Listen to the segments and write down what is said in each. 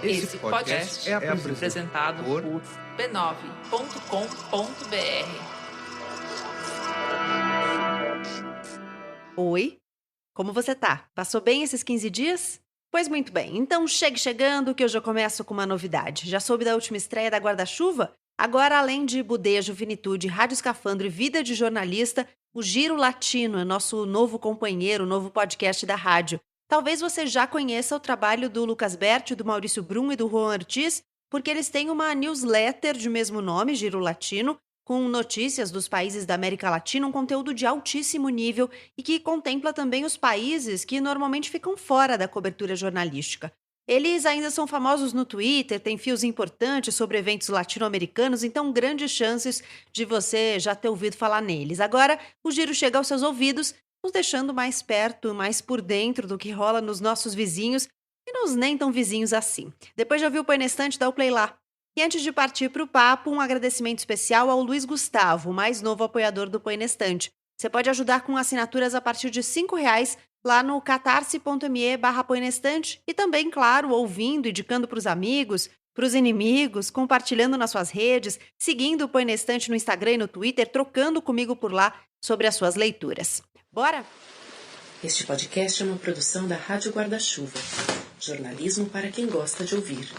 Esse podcast é apresentado por b9.com.br. Oi, como você tá? Passou bem esses 15 dias? Pois muito bem, então chegue chegando que eu já começo com uma novidade. Já soube da última estreia da Guarda-Chuva? Agora, além de Budejo, Finitude, Rádio Escafandro e Vida de Jornalista, o Giro Latino é nosso novo companheiro, novo podcast da rádio. Talvez você já conheça o trabalho do Lucas Berti, do Maurício Brum e do Juan Ortiz, porque eles têm uma newsletter de mesmo nome, Giro Latino, com notícias dos países da América Latina, um conteúdo de altíssimo nível e que contempla também os países que normalmente ficam fora da cobertura jornalística. Eles ainda são famosos no Twitter, têm fios importantes sobre eventos latino-americanos, então grandes chances de você já ter ouvido falar neles. Agora, o Giro chega aos seus ouvidos, nos deixando mais perto, mais por dentro do que rola nos nossos vizinhos e nos nem tão vizinhos assim. Depois de ouvir o Põe na Estante, dá o play lá. E antes de partir para o papo, um agradecimento especial ao Luiz Gustavo, o mais novo apoiador do Põe na Estante. Você pode ajudar com assinaturas a partir de R$5 lá no catarse.me/põenestante e também, claro, ouvindo, indicando para os amigos, para os inimigos, compartilhando nas suas redes, seguindo o Põe na Estante no Instagram e no Twitter, trocando comigo por lá sobre as suas leituras. Bora? Este podcast é uma produção da Rádio Guarda-Chuva. Jornalismo para quem gosta de ouvir.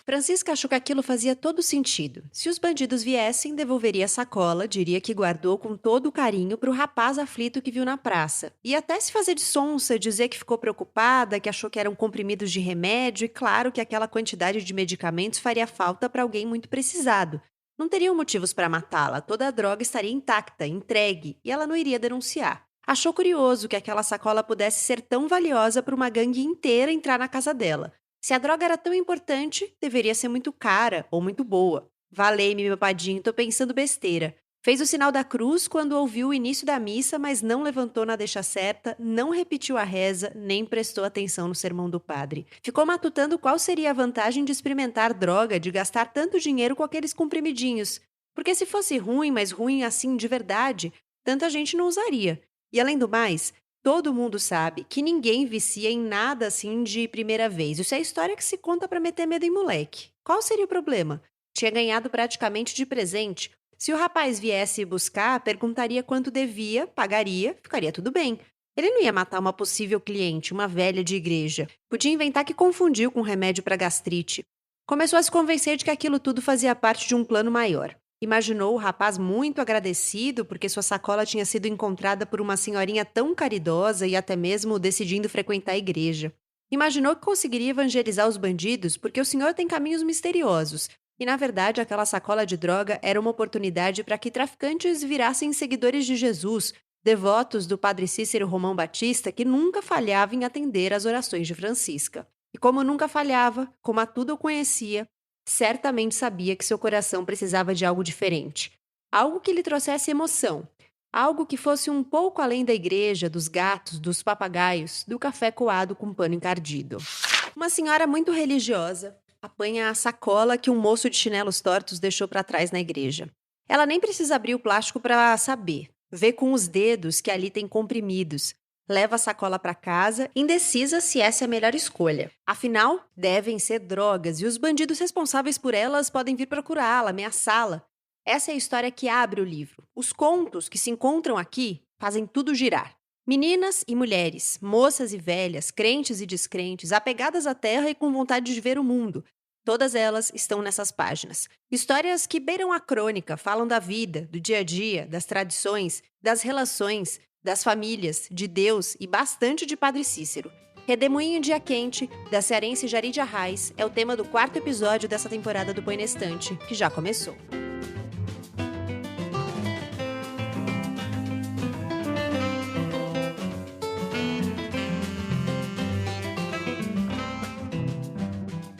Francisca achou que aquilo fazia todo sentido. Se os bandidos viessem, devolveria a sacola, diria que guardou com todo o carinho para o rapaz aflito que viu na praça. E até se fazer de sonsa, dizer que ficou preocupada, que achou que eram comprimidos de remédio e claro que aquela quantidade de medicamentos faria falta para alguém muito precisado. Não teriam motivos para matá-la, toda a droga estaria intacta, entregue, e ela não iria denunciar. Achou curioso que aquela sacola pudesse ser tão valiosa para uma gangue inteira entrar na casa dela. Se a droga era tão importante, deveria ser muito cara ou muito boa. Valei-me, meu padinho, tô pensando besteira. Fez o sinal da cruz quando ouviu o início da missa, mas não levantou na deixa certa, não repetiu a reza, nem prestou atenção no sermão do padre. Ficou matutando qual seria a vantagem de experimentar droga, de gastar tanto dinheiro com aqueles comprimidinhos. Porque se fosse ruim, mas ruim assim de verdade, tanta gente não usaria. E além do mais, todo mundo sabe que ninguém vicia em nada assim de primeira vez. Isso é história que se conta pra meter medo em moleque. Qual seria o problema? Tinha ganhado praticamente de presente. Se o rapaz viesse buscar, perguntaria quanto devia, pagaria, ficaria tudo bem. Ele não ia matar uma possível cliente, uma velha de igreja. Podia inventar que confundiu com remédio para gastrite. Começou a se convencer de que aquilo tudo fazia parte de um plano maior. Imaginou o rapaz muito agradecido porque sua sacola tinha sido encontrada por uma senhorinha tão caridosa e até mesmo decidindo frequentar a igreja. Imaginou que conseguiria evangelizar os bandidos porque o senhor tem caminhos misteriosos. E, na verdade, aquela sacola de droga era uma oportunidade para que traficantes virassem seguidores de Jesus, devotos do padre Cícero Romão Batista, que nunca falhava em atender às orações de Francisca. E como nunca falhava, como a tudo o conhecia, certamente sabia que seu coração precisava de algo diferente. Algo que lhe trouxesse emoção. Algo que fosse um pouco além da igreja, dos gatos, dos papagaios, do café coado com pano encardido. Uma senhora muito religiosa apanha a sacola que um moço de chinelos tortos deixou para trás na igreja. Ela nem precisa abrir o plástico para saber. Vê com os dedos que ali tem comprimidos. Leva a sacola para casa, indecisa se essa é a melhor escolha. Afinal, devem ser drogas e os bandidos responsáveis por elas podem vir procurá-la, ameaçá-la. Essa é a história que abre o livro. Os contos que se encontram aqui fazem tudo girar. Meninas e mulheres, moças e velhas, crentes e descrentes, apegadas à terra e com vontade de ver o mundo. Todas elas estão nessas páginas. Histórias que beiram a crônica, falam da vida, do dia a dia, das tradições, das relações, das famílias, de Deus e bastante de Padre Cícero. Redemoinho em Dia Quente, da cearense Jaridia Reis, é o tema do 4º episódio dessa temporada do Põe na Estante, que já começou.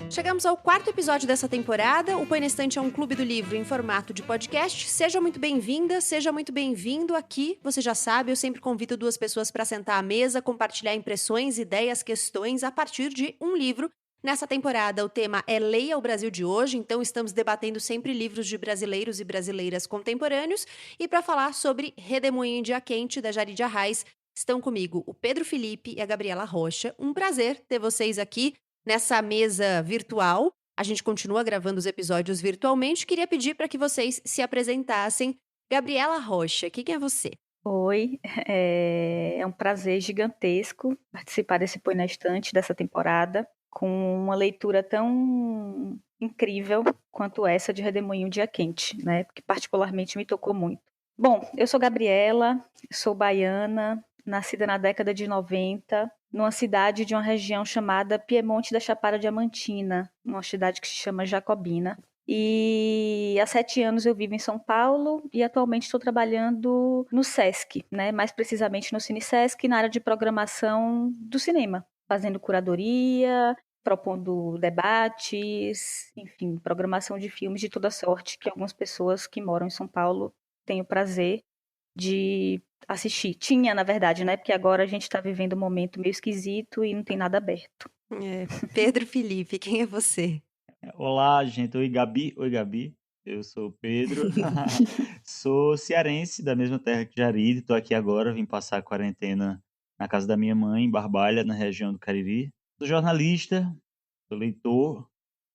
Chegamos ao 4º episódio dessa temporada. O Põe na Estante é um clube do livro em formato de podcast. Seja muito bem-vinda, seja muito bem-vindo aqui. Você já sabe, eu sempre convido 2 pessoas para sentar à mesa, compartilhar impressões, ideias, questões a partir de um livro Nessa temporada, o tema é Leia o Brasil de Hoje, então estamos debatendo sempre livros de brasileiros e brasileiras contemporâneos. E para falar sobre Redemoinho em Dia Quente, da Jarid Arraes, estão comigo o Pedro Felipe e a Gabriela Rocha. Um prazer ter vocês aqui nessa mesa virtual. A gente continua gravando os episódios virtualmente. Queria pedir para que vocês se apresentassem. Gabriela Rocha, quem é você? Oi, é um prazer gigantesco participar desse Põe na Estante dessa temporada, com uma leitura tão incrível quanto essa de Redemoinho Dia Quente, né? Que particularmente me tocou muito. Bom, eu sou Gabriela, sou baiana, nascida na década de 90, numa cidade de uma região chamada Piemonte da Chapada Diamantina, uma cidade que se chama Jacobina. E há 7 anos eu vivo em São Paulo e atualmente estou trabalhando no Sesc, né? Mais precisamente no Cine Sesc, na área de programação do cinema, fazendo curadoria, propondo debates, enfim, programação de filmes de toda sorte que algumas pessoas que moram em São Paulo têm o prazer de assistir. Tinha, na verdade, né? Porque agora a gente está vivendo um momento meio esquisito e não tem nada aberto. Pedro Felipe, quem é você? Olá, gente. Oi, Gabi. Oi, Gabi. Eu sou o Pedro. Sou cearense, da mesma terra que Jarid. Estou aqui agora, vim passar a quarentena na casa da minha mãe, em Barbalha, na região do Cariri. Sou jornalista, sou leitor,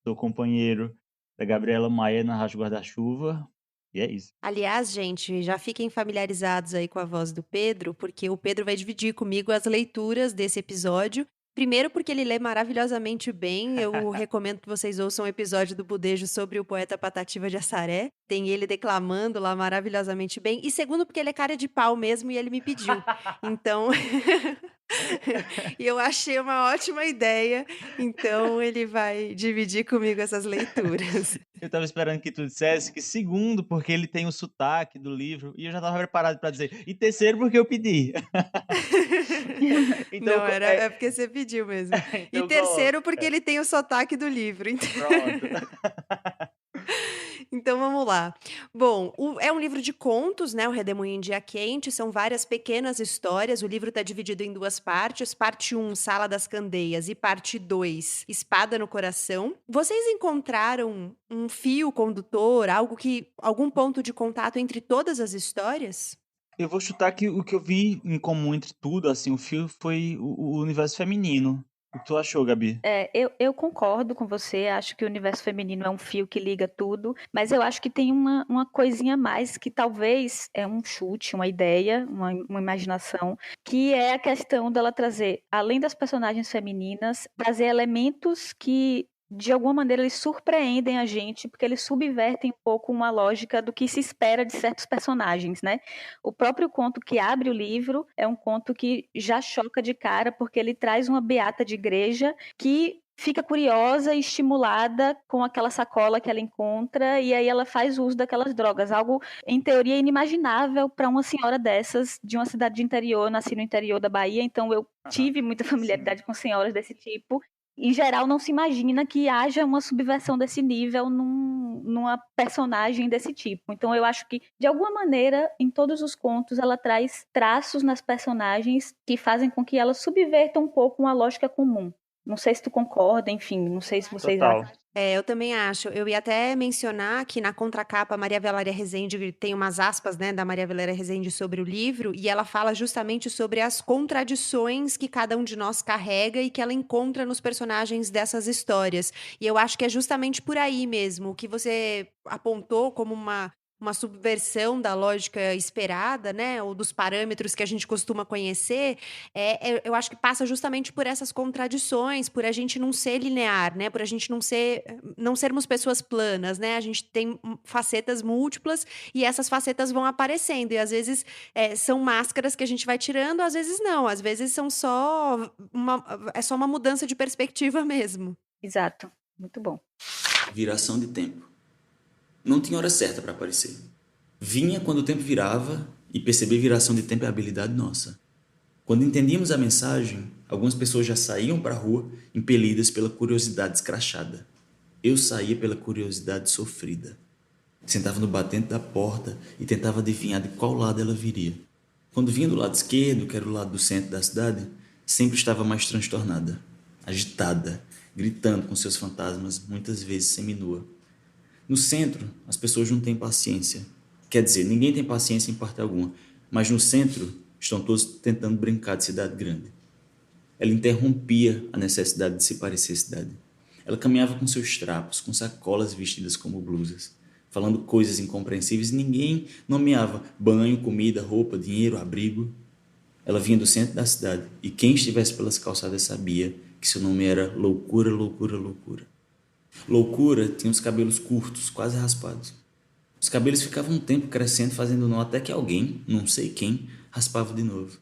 sou companheiro da Gabriela Maia na Rádio Guarda-Chuva. E é isso. Aliás, gente, já fiquem familiarizados aí com a voz do Pedro, porque o Pedro vai dividir comigo as leituras desse episódio. Primeiro porque ele lê maravilhosamente bem, eu recomendo que vocês ouçam um episódio do Budejo sobre o poeta Patativa de Assaré, tem ele declamando lá maravilhosamente bem, e segundo porque ele é cara de pau mesmo e ele me pediu, então e eu achei uma ótima ideia, então ele vai dividir comigo essas leituras. Eu tava esperando que tu dissesse que segundo, porque ele tem o sotaque do livro, e eu já tava preparado para dizer, e terceiro, porque eu pedi. Então, não, é porque você pediu mesmo. Então, e terceiro, porque ele tem o sotaque do livro. Então... Pronto. Então vamos lá. Bom, é um livro de contos, né? O Redemoinho em Dia Quente. São várias pequenas histórias. O livro está dividido em 2 partes. Parte 1, Sala das Candeias, e parte 2, Espada no Coração. Vocês encontraram um fio condutor, algum ponto de contato entre todas as histórias? Eu vou chutar que o que eu vi em comum entre tudo, assim, o fio foi o universo feminino. O que tu achou, Gabi? Eu concordo com você, acho que o universo feminino é um fio que liga tudo, mas eu acho que tem uma coisinha a mais que talvez é um chute, uma ideia, uma imaginação, que é a questão dela trazer, além das personagens femininas, trazer elementos que de alguma maneira eles surpreendem a gente, porque eles subvertem um pouco uma lógica do que se espera de certos personagens, né? O próprio conto que abre o livro é um conto que já choca de cara, porque ele traz uma beata de igreja que fica curiosa e estimulada com aquela sacola que ela encontra, e aí ela faz uso daquelas drogas, algo em teoria inimaginável para uma senhora dessas, de uma cidade de interior, nasci no interior da Bahia, então eu tive muita familiaridade com senhoras desse tipo. Em geral, não se imagina que haja uma subversão desse nível numa personagem desse tipo. Então, eu acho que, de alguma maneira, em todos os contos, ela traz traços nas personagens que fazem com que ela subverta um pouco uma lógica comum. Não sei se tu concorda, enfim, não sei se vocês Total. acham. Eu também acho. Eu ia até mencionar que na contracapa a Maria Valéria Rezende tem umas aspas, né, da Maria Valéria Rezende sobre o livro, e ela fala justamente sobre as contradições que cada um de nós carrega e que ela encontra nos personagens dessas histórias. E eu acho que é justamente por aí mesmo, o que você apontou como uma subversão da lógica esperada, né, ou dos parâmetros que a gente costuma conhecer, eu acho que passa justamente por essas contradições, por a gente não ser linear, né, por a gente não sermos pessoas planas, né, a gente tem facetas múltiplas e essas facetas vão aparecendo, e às vezes são máscaras que a gente vai tirando, às vezes não, às vezes são só uma mudança de perspectiva mesmo. Exato, muito bom. Viração de tempo. Não tinha hora certa para aparecer. Vinha quando o tempo virava, e perceber viração de tempo é habilidade nossa. Quando entendíamos a mensagem, algumas pessoas já saíam para a rua impelidas pela curiosidade escrachada. Eu saía pela curiosidade sofrida. Sentava no batente da porta e tentava adivinhar de qual lado ela viria. Quando vinha do lado esquerdo, que era o lado do centro da cidade, sempre estava mais transtornada, agitada, gritando com seus fantasmas, muitas vezes seminua. No centro, as pessoas não têm paciência. Quer dizer, ninguém tem paciência em parte alguma, mas no centro estão todos tentando brincar de cidade grande. Ela interrompia a necessidade de se parecer cidade. Ela caminhava com seus trapos, com sacolas vestidas como blusas, falando coisas incompreensíveis e ninguém nomeava banho, comida, roupa, dinheiro, abrigo. Ela vinha do centro da cidade e quem estivesse pelas calçadas sabia que seu nome era Loucura, Loucura, Loucura. Loucura tinha os cabelos curtos, quase raspados. Os cabelos ficavam um tempo crescendo, fazendo nó até que alguém, não sei quem, raspava de novo.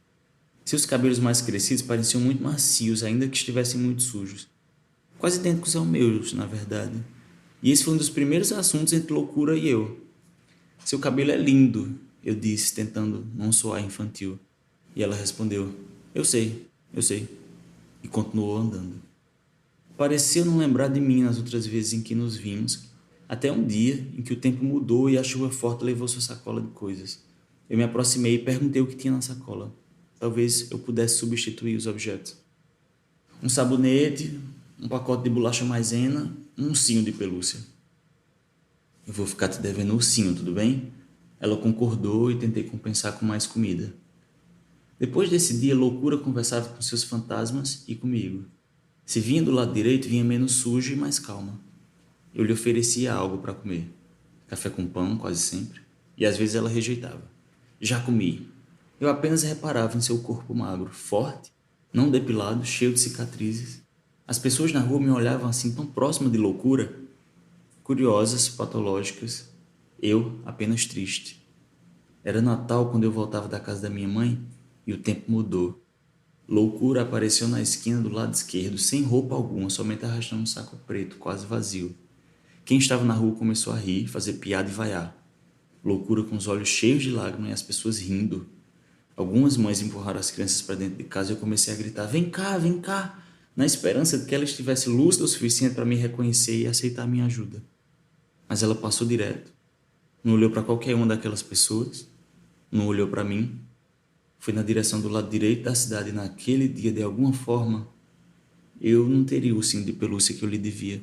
Seus cabelos mais crescidos pareciam muito macios, ainda que estivessem muito sujos. Quase idênticos aos meus, na verdade. E esse foi um dos primeiros assuntos entre Loucura e eu. Seu cabelo é lindo, eu disse, tentando não soar infantil. E ela respondeu, eu sei. E continuou andando. Pareceu não lembrar de mim nas outras vezes em que nos vimos, até um dia em que o tempo mudou e a chuva forte levou sua sacola de coisas. Eu me aproximei e perguntei o que tinha na sacola. Talvez eu pudesse substituir os objetos. Um sabonete, um pacote de bolacha maisena, um ursinho de pelúcia. Eu vou ficar te devendo um ursinho, tudo bem? Ela concordou e tentei compensar com mais comida. Depois desse dia, Loucura conversava com seus fantasmas e comigo. Se vinha do lado direito, vinha menos sujo e mais calma. Eu lhe oferecia algo para comer. Café com pão, quase sempre. E às vezes ela rejeitava. Já comi. Eu apenas reparava em seu corpo magro, forte, não depilado, cheio de cicatrizes. As pessoas na rua me olhavam assim tão próxima de Loucura. Curiosas, patológicas. Eu apenas triste. Era Natal quando eu voltava da casa da minha mãe e o tempo mudou. Loucura apareceu na esquina do lado esquerdo, sem roupa alguma, somente arrastando um saco preto, quase vazio. Quem estava na rua começou a rir, fazer piada e vaiar. Loucura com os olhos cheios de lágrimas e as pessoas rindo. Algumas mães empurraram as crianças para dentro de casa e eu comecei a gritar, vem cá, na esperança de que ela estivesse lúcida o suficiente para me reconhecer e aceitar minha ajuda. Mas ela passou direto. Não olhou para qualquer uma daquelas pessoas, não olhou para mim. Foi na direção do lado direito da cidade e naquele dia, de alguma forma, eu não teria o ursinho de pelúcia que eu lhe devia.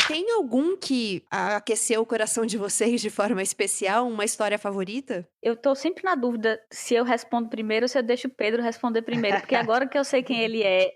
Tem algum que aqueceu o coração de vocês de forma especial? Uma história favorita? Eu tô sempre na dúvida se eu respondo primeiro ou se eu deixo o Pedro responder primeiro, porque agora que eu sei quem ele é,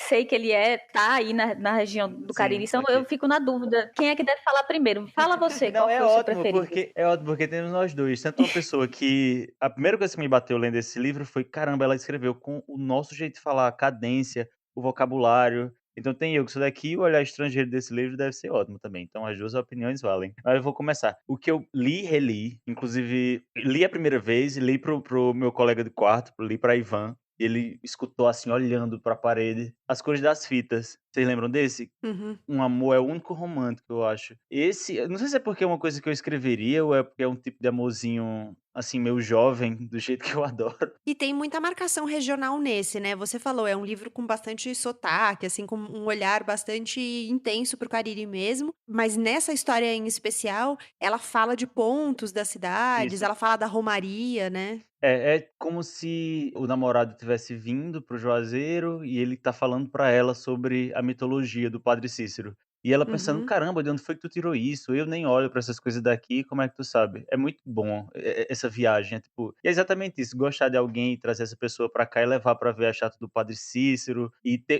sei que ele tá aí na região do Cariri, então eu fico na dúvida. Quem é que deve falar primeiro? Fala você, Não, qual é foi o seu ótimo, preferido? é ótimo, porque temos nós dois. Tanto uma pessoa que... A primeira coisa que me bateu lendo esse livro foi, caramba, ela escreveu com o nosso jeito de falar, a cadência, o vocabulário. Então tem eu que sou daqui, o olhar estrangeiro desse livro deve ser ótimo também. Então as duas opiniões valem. Mas eu vou começar. O que eu li, reli, inclusive li a primeira vez, li pro meu colega de quarto, li pra Ivan. Ele escutou assim, olhando pra parede, As Cores das Fitas. Vocês lembram desse? Uhum. Um amor é o único romântico, eu acho. Esse, eu não sei se é porque é uma coisa que eu escreveria ou é porque é um tipo de amorzinho, assim, meio jovem, do jeito que eu adoro. E tem muita marcação regional nesse, né? Você falou, é um livro com bastante sotaque, assim, com um olhar bastante intenso pro Cariri mesmo. Mas nessa história em especial, ela fala de pontos das cidades, Isso. ela fala da romaria, né? É como se o namorado tivesse vindo pro Juazeiro e ele tá falando pra ela sobre a mitologia do Padre Cícero. E ela pensando, Uhum. caramba, de onde foi que tu tirou isso? Eu nem olho pra essas coisas daqui, como é que tu sabe? É muito bom essa viagem, tipo, e é exatamente isso, gostar de alguém, trazer essa pessoa pra cá e levar pra ver a estátua do Padre Cícero.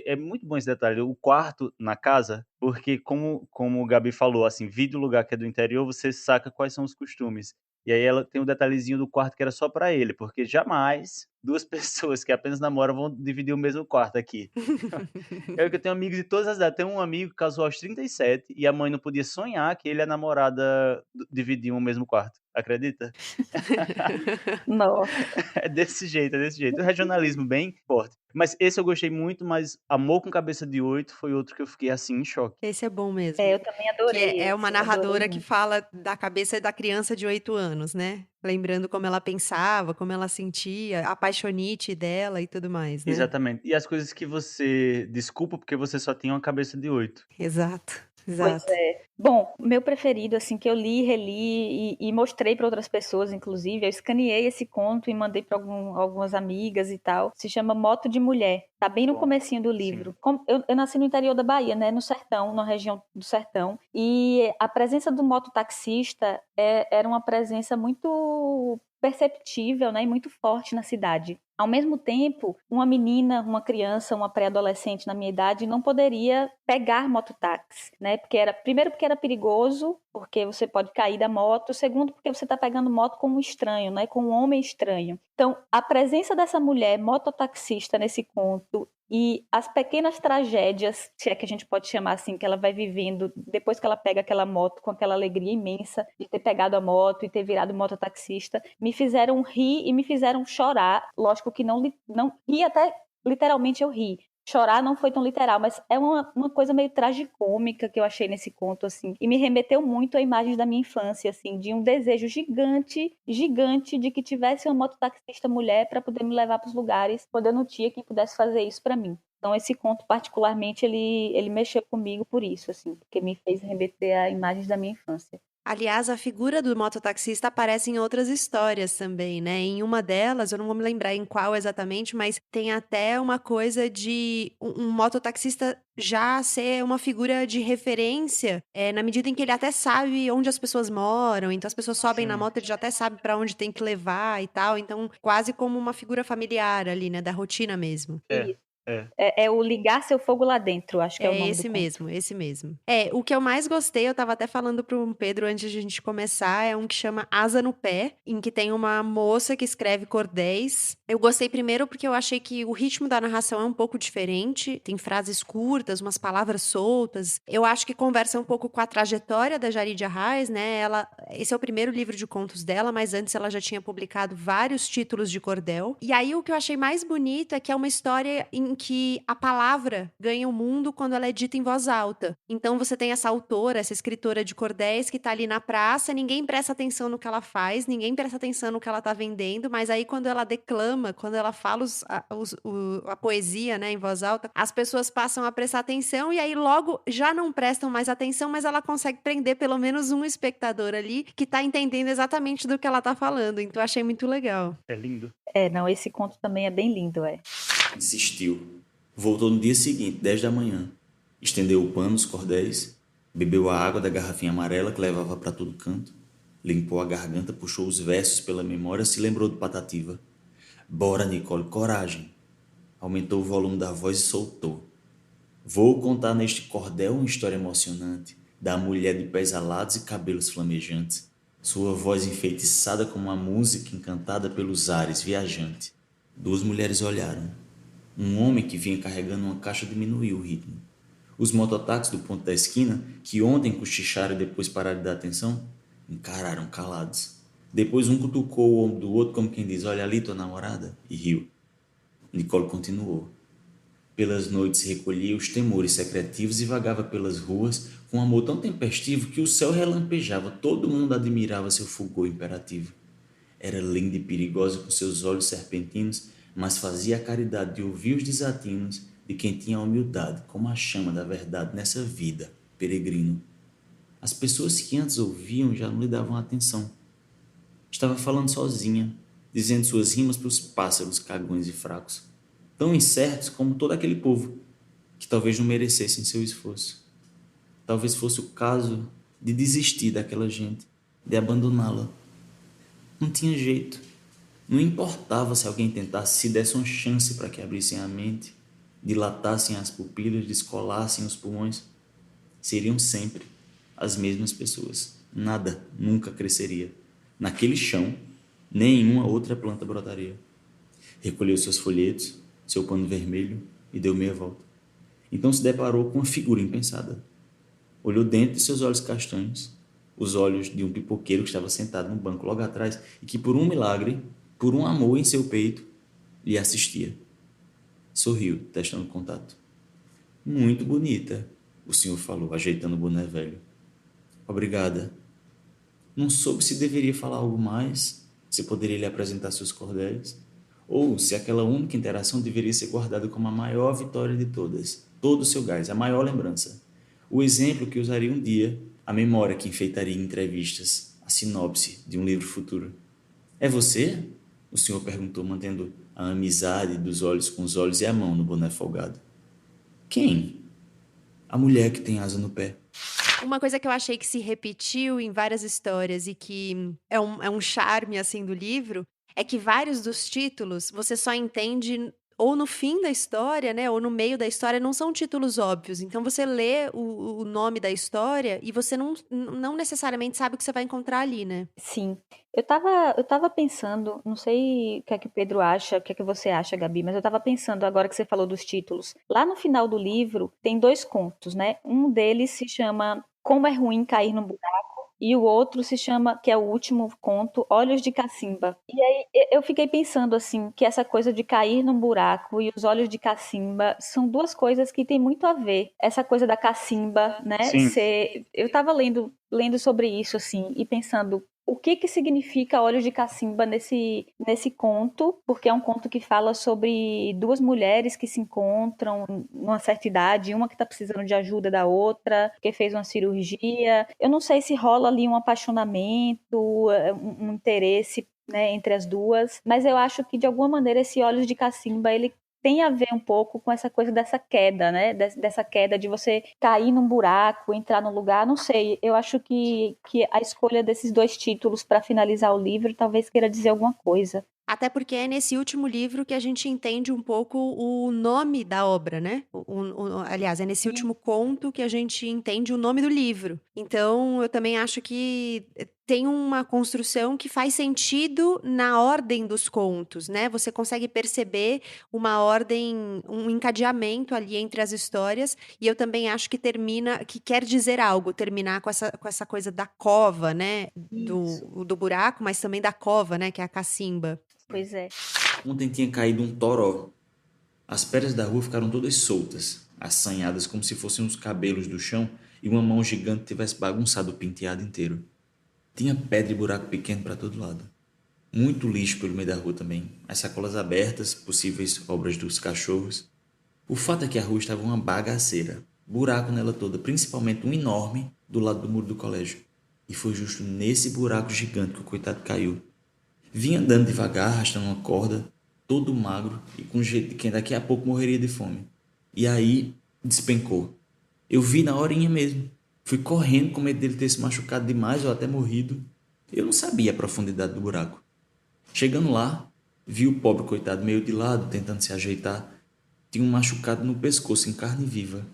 É muito bom esse detalhe, o quarto na casa, porque como o Gabi falou, assim, vir do lugar que é do interior, você saca quais são os costumes. E aí ela tem um detalhezinho do quarto que era só pra ele, porque jamais duas pessoas que apenas namoram vão dividir o mesmo quarto aqui. Eu que tenho amigos de todas as idades. Tem um amigo que casou aos 37 e a mãe não podia sonhar que ele e a namorada dividiam o mesmo quarto. Acredita? Nossa. É desse jeito, é desse jeito. O regionalismo bem forte. Mas esse eu gostei muito, mas Amor com Cabeça de 8 foi outro que eu fiquei assim em choque. Esse é bom mesmo. Eu também Que adorei é uma esse, adorei narradora que muito. fala da cabeça da criança de 8 anos, né? Lembrando como ela pensava, como ela sentia, a paixonite dela e tudo mais, né? Exatamente. E as coisas que você desculpa porque você só tinha uma cabeça de 8. Exato, Pois exato. é. Bom, meu preferido, assim, que eu li, reli e mostrei para outras pessoas, inclusive, eu escaneei esse conto e mandei para algumas amigas e tal. Se chama Moto de Mulher. Tá bem no comecinho do livro. Eu nasci no interior da Bahia, né? No sertão, na região do sertão. E a presença do mototaxista era uma presença muito perceptível, né, e muito forte na cidade. Ao mesmo tempo, uma menina, uma criança, uma pré-adolescente na minha idade não poderia pegar mototáxi, né? Primeiro porque era perigoso, porque você pode cair da moto, segundo porque você está pegando moto com um estranho, né? Com um homem estranho. Então, a presença dessa mulher mototaxista nesse conto e as pequenas tragédias, se é que a gente pode chamar assim, que ela vai vivendo depois que ela pega aquela moto com aquela alegria imensa de ter pegado a moto e ter virado mototaxista, me fizeram rir e me fizeram chorar. Lógico que não ri, até literalmente eu ri. Chorar não foi tão literal, mas é uma coisa meio tragicômica que eu achei nesse conto, assim, e me remeteu muito a imagens da minha infância, assim, de um desejo gigante, gigante de que tivesse uma mototaxista mulher para poder me levar para os lugares quando eu não tinha quem pudesse fazer isso para mim. Então esse conto particularmente ele mexeu comigo por isso, assim, porque me fez remeter a imagens da minha infância. Aliás, a figura do mototaxista aparece em outras histórias também, né? Em uma delas, eu não vou me lembrar em qual exatamente, mas tem até uma coisa de um mototaxista já ser uma figura de referência, na medida em que ele até sabe onde as pessoas moram, então as pessoas sobem na moto, ele já até sabe para onde tem que levar e tal, então quase como uma figura familiar ali, né? Da rotina mesmo. Isso. É o Ligar Seu Fogo Lá Dentro, acho que é o nome do Esse conto. mesmo, esse mesmo. O que eu mais gostei, eu tava até falando pro Pedro antes de a gente começar, é um que chama Asa no Pé, em que tem uma moça que escreve cordéis. Eu gostei primeiro porque eu achei que o ritmo da narração é um pouco diferente, tem frases curtas, umas palavras soltas. Eu acho que conversa um pouco com a trajetória da Jarid Arraes, né? Esse é o primeiro livro de contos dela, mas antes ela já tinha publicado vários títulos de cordel. E aí o que eu achei mais bonito é que é uma história em que a palavra ganha o mundo quando ela é dita em voz alta. Então você tem essa autora, essa escritora de cordéis que tá ali na praça, ninguém presta atenção no que ela faz, ninguém presta atenção no que ela tá vendendo, mas aí quando ela declama, quando ela fala a poesia, né, em voz alta, as pessoas passam a prestar atenção e aí logo já não prestam mais atenção, mas ela consegue prender pelo menos um espectador ali que tá entendendo exatamente do que ela tá falando. Então eu achei muito legal. É lindo. Não, esse conto também é bem lindo, Insistiu. Voltou no dia seguinte, 10 da manhã. Estendeu o pano, os cordéis, bebeu a água da garrafinha amarela que levava para todo canto, limpou a garganta, puxou os versos pela memória, se lembrou de Patativa. Bora, Nicole, coragem. Aumentou o volume da voz e soltou. Vou contar neste cordel uma história emocionante da mulher de pés alados e cabelos flamejantes. Sua voz enfeitiçada como uma música encantada pelos ares viajante. Duas mulheres olharam. Um homem que vinha carregando uma caixa diminuiu o ritmo. Os mototáxis do ponto da esquina, que ontem cochicharam e depois pararam de dar atenção, encararam calados. Depois um cutucou o ombro do outro como quem diz, olha ali tua namorada, e riu. Nicole continuou. Pelas noites recolhia os temores secretivos e vagava pelas ruas com um amor tão tempestivo que o céu relampejava, todo mundo admirava seu fulgor imperativo. Era linda e perigosa com seus olhos serpentinos, mas fazia a caridade de ouvir os desatinos de quem tinha a humildade como a chama da verdade nessa vida, peregrino. As pessoas que antes ouviam já não lhe davam atenção. Estava falando sozinha, dizendo suas rimas para os pássaros cagões e fracos, tão incertos como todo aquele povo, que talvez não merecessem seu esforço. Talvez fosse o caso de desistir daquela gente, de abandoná-la. Não tinha jeito. Não importava se alguém tentasse, se desse uma chance para que abrissem a mente, dilatassem as pupilas, descolassem os pulmões. Seriam sempre as mesmas pessoas. Nada nunca cresceria. Naquele chão, nenhuma outra planta brotaria. Recolheu seus folhetos, seu pano vermelho e deu meia volta. Então se deparou com uma figura impensada. Olhou dentro de seus olhos castanhos, os olhos de um pipoqueiro que estava sentado no banco logo atrás e que por um milagre, por um amor em seu peito, lhe assistia. Sorriu, testando o contato. Muito bonita, o senhor falou, ajeitando o boné velho. Obrigada. Não soube se deveria falar algo mais, se poderia lhe apresentar seus cordéis, ou se aquela única interação deveria ser guardada como a maior vitória de todas, todo o seu gás, a maior lembrança. O exemplo que usaria um dia a memória que enfeitaria entrevistas, a sinopse de um livro futuro. É você? O senhor perguntou, mantendo a amizade dos olhos com os olhos e a mão no boné folgado. Quem? A mulher que tem asa no pé. Uma coisa que eu achei que se repetiu em várias histórias e que é um charme, assim, do livro, é que vários dos títulos você só entende ou no fim da história, né, ou no meio da história, não são títulos óbvios. Então você lê o nome da história e você não necessariamente sabe o que você vai encontrar ali, né? Sim. Eu tava pensando, não sei o que é que o Pedro acha, o que é que você acha, Gabi, mas eu tava pensando agora que você falou dos títulos. Lá no final do livro tem 2 contos, né? Um deles se chama Como é Ruim Cair no Buraco e o outro se chama, que é o último conto, Olhos de Cacimba. E aí eu fiquei pensando assim, que essa coisa de cair num buraco e os olhos de cacimba são 2 coisas que têm muito a ver. Essa coisa da cacimba, né? Sim. Eu tava lendo sobre isso assim e pensando o que que significa Olhos de Cacimba nesse conto, porque é um conto que fala sobre 2 mulheres que se encontram numa certa idade, uma que está precisando de ajuda da outra, que fez uma cirurgia. Eu não sei se rola ali um apaixonamento, um interesse, né, entre as duas, mas eu acho que de alguma maneira esse Olhos de Cacimba ele tem a ver um pouco com essa coisa dessa queda, né? Dessa queda de você cair num buraco, entrar num lugar, não sei. Eu acho que a escolha desses 2 títulos para finalizar o livro talvez queira dizer alguma coisa. Até porque é nesse último livro que a gente entende um pouco o nome da obra, né? Aliás, é nesse último conto que a gente entende o nome do livro. Então, eu também acho que tem uma construção que faz sentido na ordem dos contos, né? Você consegue perceber uma ordem, um encadeamento ali entre as histórias, e eu também acho que termina, que quer dizer algo, terminar com essa coisa da cova, né? Do buraco, mas também da cova, né? Que é a cacimba. Pois é. Ontem tinha caído um toró. As pedras da rua ficaram todas soltas, assanhadas como se fossem os cabelos do chão e uma mão gigante tivesse bagunçado o penteado inteiro. Tinha pedra e buraco pequeno para todo lado. Muito lixo pelo meio da rua também, as sacolas abertas, possíveis obras dos cachorros. O fato é que a rua estava uma bagaceira, buraco nela toda, principalmente um enorme do lado do muro do colégio. E foi justo nesse buraco gigante que o coitado caiu. Vinha andando devagar, arrastando uma corda, todo magro e com jeito de quem daqui a pouco morreria de fome. E aí despencou. Eu vi na horinha mesmo. Fui correndo com medo dele ter se machucado demais ou até morrido. Eu não sabia a profundidade do buraco. Chegando lá, vi o pobre coitado meio de lado, tentando se ajeitar. Tinha um machucado no pescoço, em carne viva.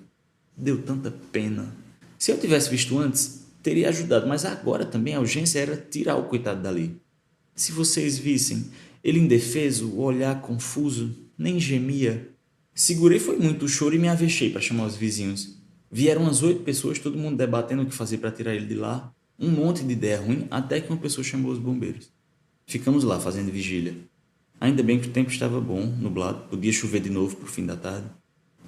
Deu tanta pena. Se eu tivesse visto antes, teria ajudado, mas agora também a urgência era tirar o coitado dali. Se vocês vissem, ele indefeso, o olhar confuso, nem gemia. Segurei foi muito o choro e me avexei para chamar os vizinhos. Vieram umas 8 pessoas, todo mundo debatendo o que fazer para tirar ele de lá. Um monte de ideia ruim, até que uma pessoa chamou os bombeiros. Ficamos lá fazendo vigília. Ainda bem que o tempo estava bom, nublado, podia chover de novo pro fim da tarde.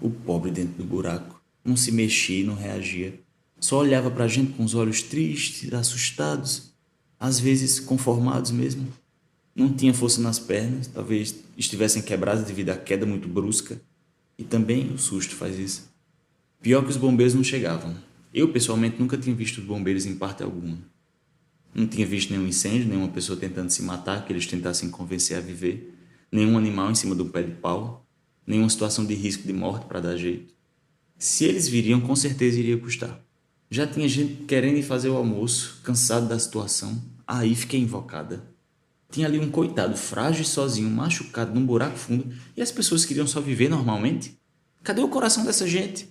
O pobre dentro do buraco não se mexia e não reagia. Só olhava pra gente com os olhos tristes, assustados, às vezes conformados mesmo. Não tinha força nas pernas, talvez estivessem quebradas devido à queda muito brusca. E também o susto faz isso. Pior que os bombeiros não chegavam. Eu, pessoalmente, nunca tinha visto os bombeiros em parte alguma. Não tinha visto nenhum incêndio, nenhuma pessoa tentando se matar, que eles tentassem convencer a viver, nenhum animal em cima de um pé de pau, nenhuma situação de risco de morte para dar jeito. Se eles viriam, com certeza iria custar. Já tinha gente querendo ir fazer o almoço, cansado da situação. Aí fiquei invocada. Tinha ali um coitado, frágil e sozinho, machucado num buraco fundo, e as pessoas queriam só viver normalmente? Cadê o coração dessa gente?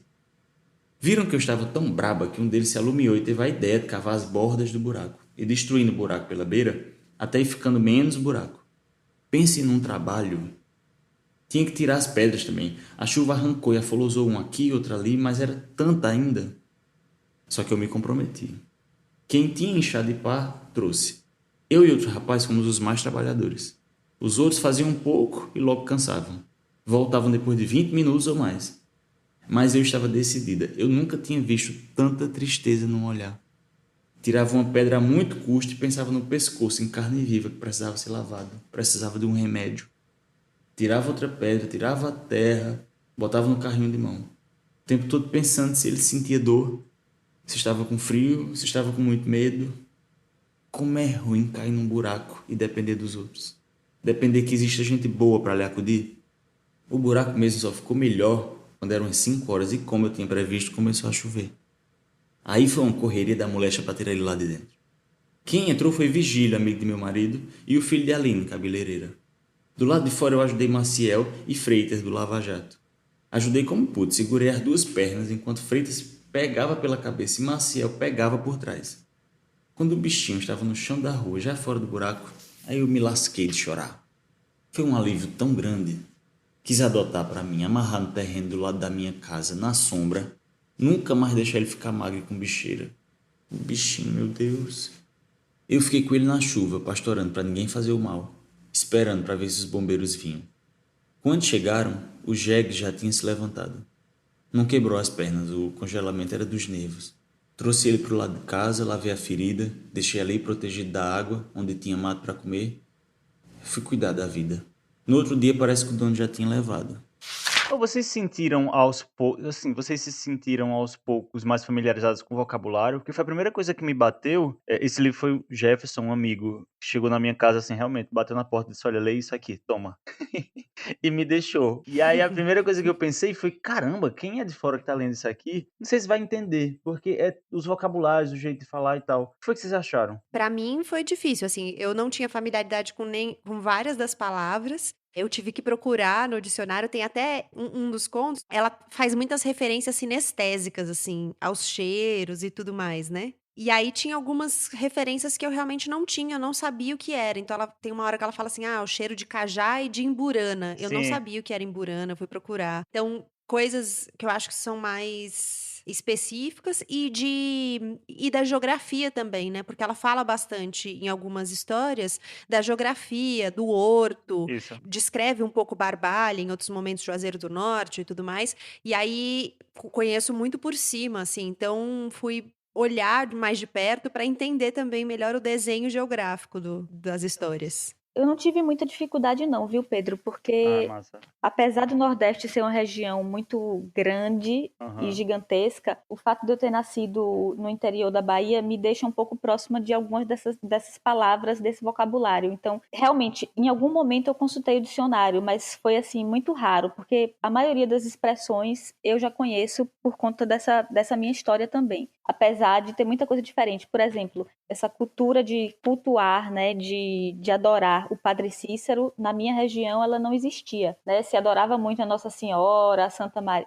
Viram que eu estava tão braba que um deles se alumiou e teve a ideia de cavar as bordas do buraco, e destruindo o buraco pela beira, até ir ficando menos buraco. Pense num trabalho. Tinha que tirar as pedras também. A chuva arrancou e afolosou um aqui e outro ali, mas era tanta ainda. Só que eu me comprometi. Quem tinha enxada de pá, trouxe. Eu e outro rapaz fomos os mais trabalhadores. Os outros faziam um pouco e logo cansavam. Voltavam depois de 20 minutos ou mais. Mas eu estava decidida. Eu nunca tinha visto tanta tristeza num olhar. Tirava uma pedra a muito custo e pensava no pescoço, em carne viva, que precisava ser lavado. Precisava de um remédio. Tirava outra pedra, tirava a terra, botava no carrinho de mão. O tempo todo pensando se ele sentia dor, Se estava com frio, se estava com muito medo. Como é ruim cair num buraco e depender dos outros. Depender que exista gente boa para lhe acudir. O buraco mesmo só ficou melhor quando eram as 5 horas e, como eu tinha previsto, começou a chover. Aí foi uma correria da moléstia para tirar ele lá de dentro. Quem entrou foi Vigílio, amigo de meu marido, e o filho de Aline, cabeleireira. Do lado de fora eu ajudei Maciel e Freitas do Lava Jato. Ajudei como pude, segurei as 2 pernas enquanto Freitas pegava pela cabeça e Maciel pegava por trás. Quando o bichinho estava no chão da rua, já fora do buraco, aí eu me lasquei de chorar. Foi um alívio tão grande. Quis adotar para mim, amarrar no terreno do lado da minha casa, na sombra. Nunca mais deixar ele ficar magro com bicheira. O bichinho, meu Deus. Eu fiquei com ele na chuva, pastorando para ninguém fazer o mal, esperando para ver se os bombeiros vinham. Quando chegaram, o jegue já tinha se levantado. Não quebrou as pernas, o congelamento era dos nervos. Trouxe ele para o lado de casa, lavei a ferida, deixei ali protegido da água, onde tinha mato para comer. Fui cuidar da vida. No outro dia parece que o dono já tinha levado. Ou vocês se sentiram aos poucos, assim, vocês se sentiram aos poucos mais familiarizados com o vocabulário? Porque foi a primeira coisa que me bateu. Esse livro foi o Jefferson, um amigo, que chegou na minha casa assim, realmente, bateu na porta e disse: olha, lê isso aqui, toma. E me deixou. E aí a primeira coisa que eu pensei foi: caramba, quem é de fora que tá lendo isso aqui? Não sei se vai entender, porque é os vocabulários, o jeito de falar e tal. O que foi que vocês acharam? Pra mim foi difícil, assim, eu não tinha familiaridade com várias das palavras. Eu tive que procurar no dicionário, tem até um dos contos, ela faz muitas referências sinestésicas, assim, aos cheiros e tudo mais, né? E aí tinha algumas referências que eu realmente não tinha, eu não sabia o que era. Então ela tem uma hora que ela fala assim: o cheiro de cajá e de imburana. Eu não Sim. sabia o que era imburana, fui procurar. Então, coisas que eu acho que são mais específicas e da geografia também, né? Porque ela fala bastante em algumas histórias da geografia, do horto, Isso. descreve um pouco Barbalha, em outros momentos Juazeiro do Norte e tudo mais. E aí conheço muito por cima, assim, então fui olhar mais de perto para entender também melhor o desenho geográfico das histórias. Eu não tive muita dificuldade não, viu, Pedro? Porque Massa. apesar do Nordeste ser uma região muito grande e gigantesca, o fato de eu ter nascido no interior da Bahia me deixa um pouco próxima de algumas dessas palavras, desse vocabulário. Então, realmente, em algum momento eu consultei o dicionário, mas foi assim muito raro, porque a maioria das expressões eu já conheço por conta dessa minha história também. Apesar de ter muita coisa diferente. Por exemplo, essa cultura de cultuar, né, de adorar o Padre Cícero, na minha região ela não existia, né? Se adorava muito a Nossa Senhora,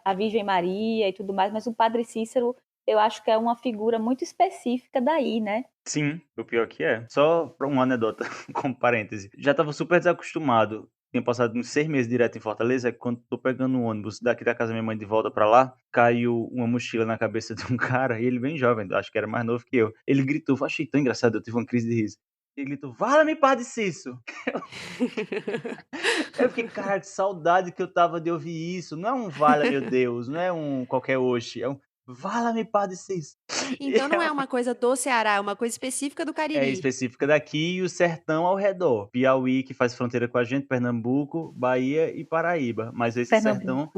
a Virgem Maria e tudo mais, mas o Padre Cícero eu acho que é uma figura muito específica daí, né? Sim, o pior que é. Só pra uma anedota, como parêntese. Já tava super desacostumado. Tinha passado uns 6 meses direto em Fortaleza, é que quando tô pegando um ônibus daqui da casa da minha mãe de volta pra lá, caiu uma mochila na cabeça de um cara, e ele bem jovem, acho que era mais novo que eu. Ele gritou, achei tão engraçado, eu tive uma crise de riso. Ele gritou: vala-me, Padre Cício! Eu fiquei, cara, de saudade que eu tava de ouvir isso. Não é um vala, meu Deus, não é um qualquer oxe, é um vala-me, Padre Cício. Então não é uma coisa do Ceará, é uma coisa específica do Cariri. É específica daqui e o sertão ao redor. Piauí, que faz fronteira com a gente, Pernambuco, Bahia e Paraíba. Mas esse sertão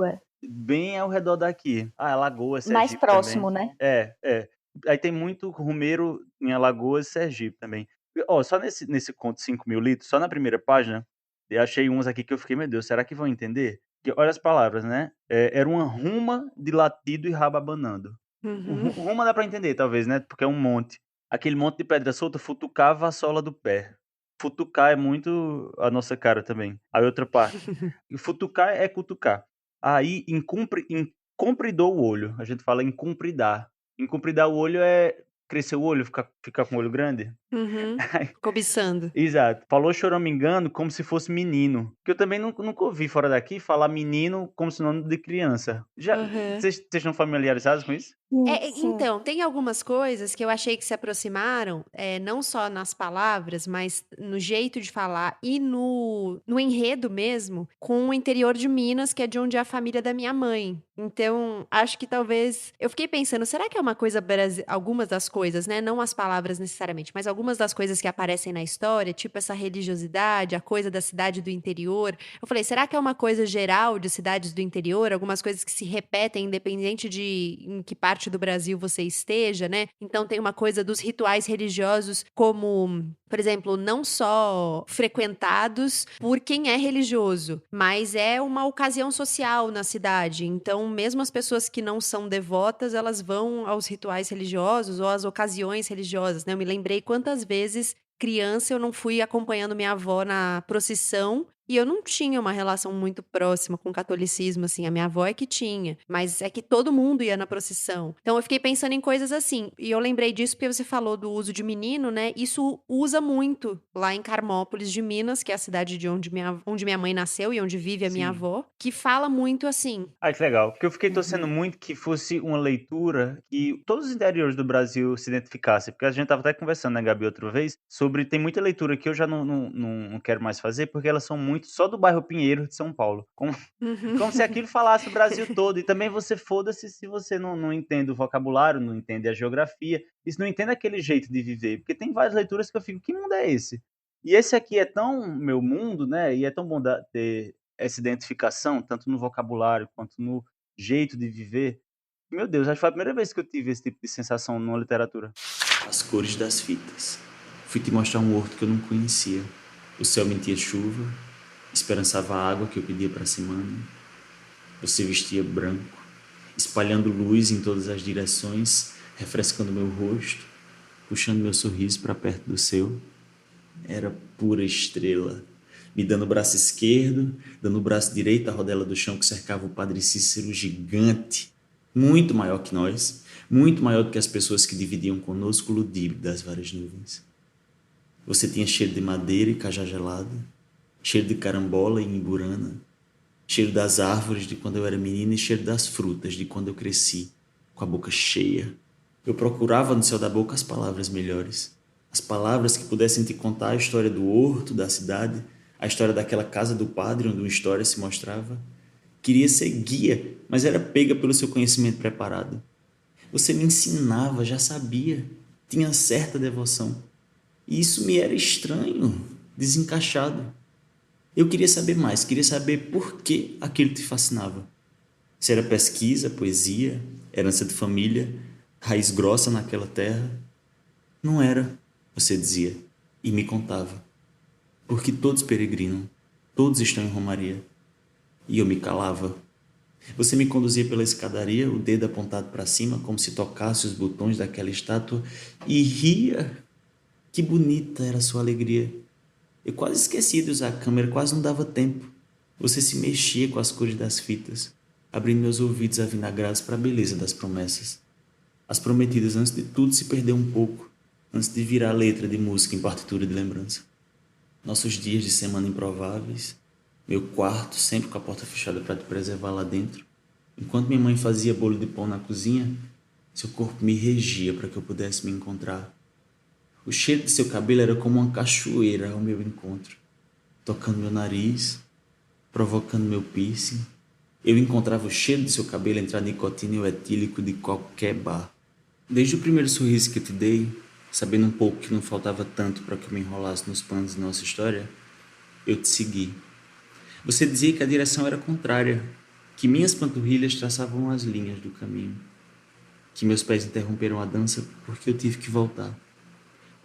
bem ao redor daqui. Alagoas, Sergipe mais próximo, também. Né? É. Aí tem muito rumeiro em Alagoas e Sergipe também. Só nesse conto 5.000 litros, só na primeira página, eu achei uns aqui que eu fiquei, meu Deus, será que vão entender? Porque olha as palavras, né? Era uma ruma de latido e rabo abanando. Ruma dá pra entender, talvez, né? Porque é um monte. Aquele monte de pedra solta futucava a sola do pé. Futucar é muito a nossa cara também. A outra parte. Futucar é cutucar. Aí, incumpridou o olho. A gente fala incumpridar. Incumpridar o olho é crescer o olho, ficar com o olho grande. Cobiçando. Exato. Falou choramingando como se fosse menino. Que eu também nunca ouvi fora daqui falar menino como sinônimo de criança. Vocês estão familiarizados com isso? Então, tem algumas coisas que eu achei que se aproximaram, não só nas palavras, mas no jeito de falar e no enredo mesmo, com o interior de Minas, que é de onde é a família da minha mãe. Então, acho que talvez... Eu fiquei pensando, será que é uma coisa... Algumas das coisas, né? Não as palavras necessariamente, mas algumas das coisas que aparecem na história, tipo essa religiosidade, a coisa da cidade do interior. Eu falei, será que é uma coisa geral de cidades do interior? Algumas coisas que se repetem, independente de em que parte parte do Brasil você esteja, né? Então tem uma coisa dos rituais religiosos como, por exemplo, não só frequentados por quem é religioso, mas é uma ocasião social na cidade. Então, mesmo as pessoas que não são devotas, elas vão aos rituais religiosos ou às ocasiões religiosas, né? Eu me lembrei quantas vezes criança eu não fui acompanhando minha avó na procissão e eu não tinha uma relação muito próxima com o catolicismo, assim. A minha avó é que tinha, mas é que todo mundo ia na procissão. Então eu fiquei pensando em coisas assim. E eu lembrei disso porque você falou do uso de menino, né? Isso usa muito lá em Carmópolis de Minas, que é a cidade de onde minha mãe nasceu e onde vive a minha Sim. avó, que fala muito assim. Ah, que legal. Porque eu fiquei torcendo muito que fosse uma leitura que todos os interiores do Brasil se identificassem. Porque a gente tava até conversando, né, Gabi, outra vez, sobre tem muita leitura que eu já não quero mais fazer, porque elas são muito só do bairro Pinheiro de São Paulo. Como se aquilo falasse o Brasil todo. E também você foda-se se você não entende o vocabulário, não entende a geografia, e se não entende aquele jeito de viver. Porque tem várias leituras que eu fico, que mundo é esse? E esse aqui é tão meu mundo, né? E é tão bom ter essa identificação, tanto no vocabulário quanto no jeito de viver. Meu Deus, acho que foi a primeira vez que eu tive esse tipo de sensação numa literatura. As cores das fitas. Fui te mostrar um horto que eu não conhecia. O céu mentia chuva, esperançava a água que eu pedia para a semana. Você vestia branco, espalhando luz em todas as direções, refrescando meu rosto, puxando meu sorriso para perto do seu. Era pura estrela, me dando o braço esquerdo, dando o braço direito à rodela do chão que cercava o Padre Cícero gigante, muito maior que nós, muito maior do que as pessoas que dividiam conosco o ludíbrio das várias nuvens. Você tinha cheiro de madeira e cajá gelado, cheiro de carambola e imburana, cheiro das árvores de quando eu era menina e cheiro das frutas de quando eu cresci, com a boca cheia. Eu procurava no céu da boca as palavras melhores, as palavras que pudessem te contar a história do horto, da cidade, a história daquela casa do padre onde uma história se mostrava. Queria ser guia, mas era pega pelo seu conhecimento preparado. Você me ensinava, já sabia, tinha certa devoção. E isso me era estranho, desencaixado. Eu queria saber mais, queria saber por que aquilo te fascinava. Se era pesquisa, poesia, herança de família, raiz grossa naquela terra. Não era, você dizia, e me contava. Porque todos peregrinam, todos estão em romaria. E eu me calava. Você me conduzia pela escadaria, o dedo apontado para cima, como se tocasse os botões daquela estátua, e ria. Que bonita era a sua alegria. Eu quase esqueci de usar a câmera, quase não dava tempo. Você se mexia com as cores das fitas, abrindo meus ouvidos avinagrados para a beleza das promessas. As prometidas, antes de tudo, se perderam um pouco, antes de virar letra de música em partitura de lembrança. Nossos dias de semana improváveis, meu quarto sempre com a porta fechada para te preservar lá dentro. Enquanto minha mãe fazia bolo de pão na cozinha, seu corpo me regia para que eu pudesse me encontrar. O cheiro de seu cabelo era como uma cachoeira ao meu encontro, tocando meu nariz, provocando meu piercing. Eu encontrava o cheiro de seu cabelo entre a nicotina e o etílico de qualquer bar. Desde o primeiro sorriso que eu te dei, sabendo um pouco que não faltava tanto para que eu me enrolasse nos panos de nossa história, eu te segui. Você dizia que a direção era contrária, que minhas panturrilhas traçavam as linhas do caminho, que meus pés interromperam a dança porque eu tive que voltar.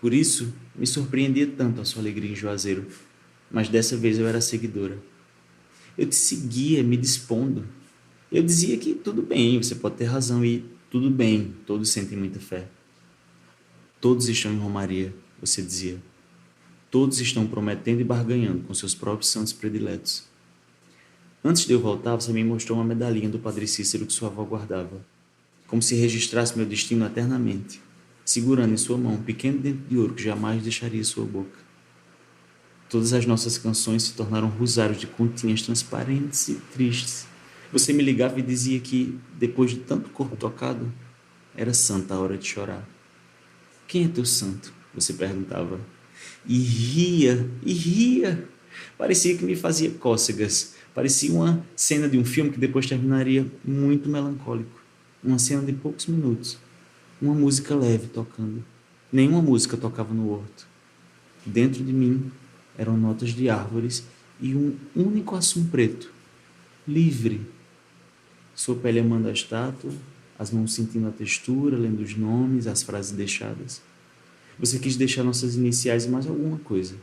Por isso, me surpreendia tanto a sua alegria em Juazeiro, mas dessa vez eu era seguidora. Eu te seguia, me dispondo. Eu dizia que tudo bem, você pode ter razão e tudo bem, todos sentem muita fé. Todos estão em romaria, você dizia. Todos estão prometendo e barganhando com seus próprios santos prediletos. Antes de eu voltar, você me mostrou uma medalhinha do Padre Cícero que sua avó guardava, como se registrasse meu destino eternamente, segurando em sua mão um pequeno dente de ouro que jamais deixaria sua boca. Todas as nossas canções se tornaram rosários de continhas transparentes e tristes. Você me ligava e dizia que, depois de tanto corpo tocado, era santa a hora de chorar. Quem é teu santo? Você perguntava. E ria. Parecia que me fazia cócegas. Parecia uma cena de um filme que depois terminaria muito melancólico. Uma cena de poucos minutos. Uma música leve tocando. Nenhuma música tocava no horto. Dentro de mim eram notas de árvores e um único assum preto, livre. Sua pele amando a estátua, as mãos sentindo a textura, lendo os nomes, as frases deixadas. Você quis deixar nossas iniciais e mais alguma coisa.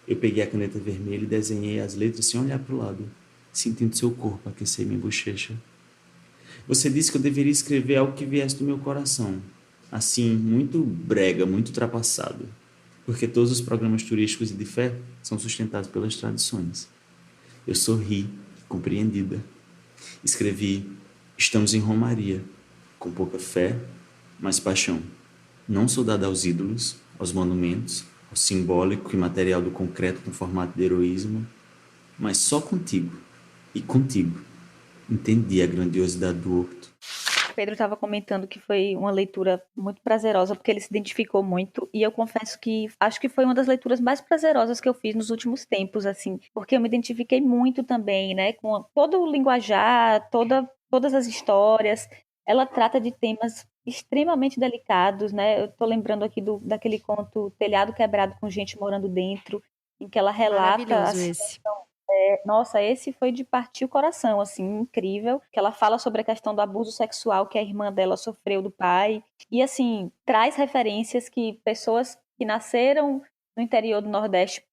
Eu peguei a caneta vermelha e desenhei as letras sem olhar para o lado, sentindo seu corpo aquecer minha bochecha. Você disse que eu deveria escrever algo que viesse do meu coração. Assim, muito brega, muito ultrapassado. Porque todos os programas turísticos e de fé são sustentados pelas tradições. Eu sorri, compreendida. Escrevi: estamos em Romaria, com pouca fé, mas paixão. Não sou dada aos ídolos, aos monumentos, ao simbólico e material do concreto no formato de heroísmo, mas só contigo, e contigo, entendi a grandiosidade do horto. Pedro estava comentando que foi uma leitura muito prazerosa, porque ele se identificou muito, e eu confesso que acho que foi uma das leituras mais prazerosas que eu fiz nos últimos tempos, assim, porque eu me identifiquei muito também, né, com todo o linguajar, todas as histórias. Ela trata de temas extremamente delicados, né? Eu tô lembrando aqui daquele conto Telhado Quebrado com Gente Morando Dentro, em que ela relata Maravilhoso esse. nossa, esse foi de partir o coração, assim, incrível, que ela fala sobre a questão do abuso sexual que a irmã dela sofreu do pai, e assim, traz referências que pessoas que nasceram no interior do Nordeste,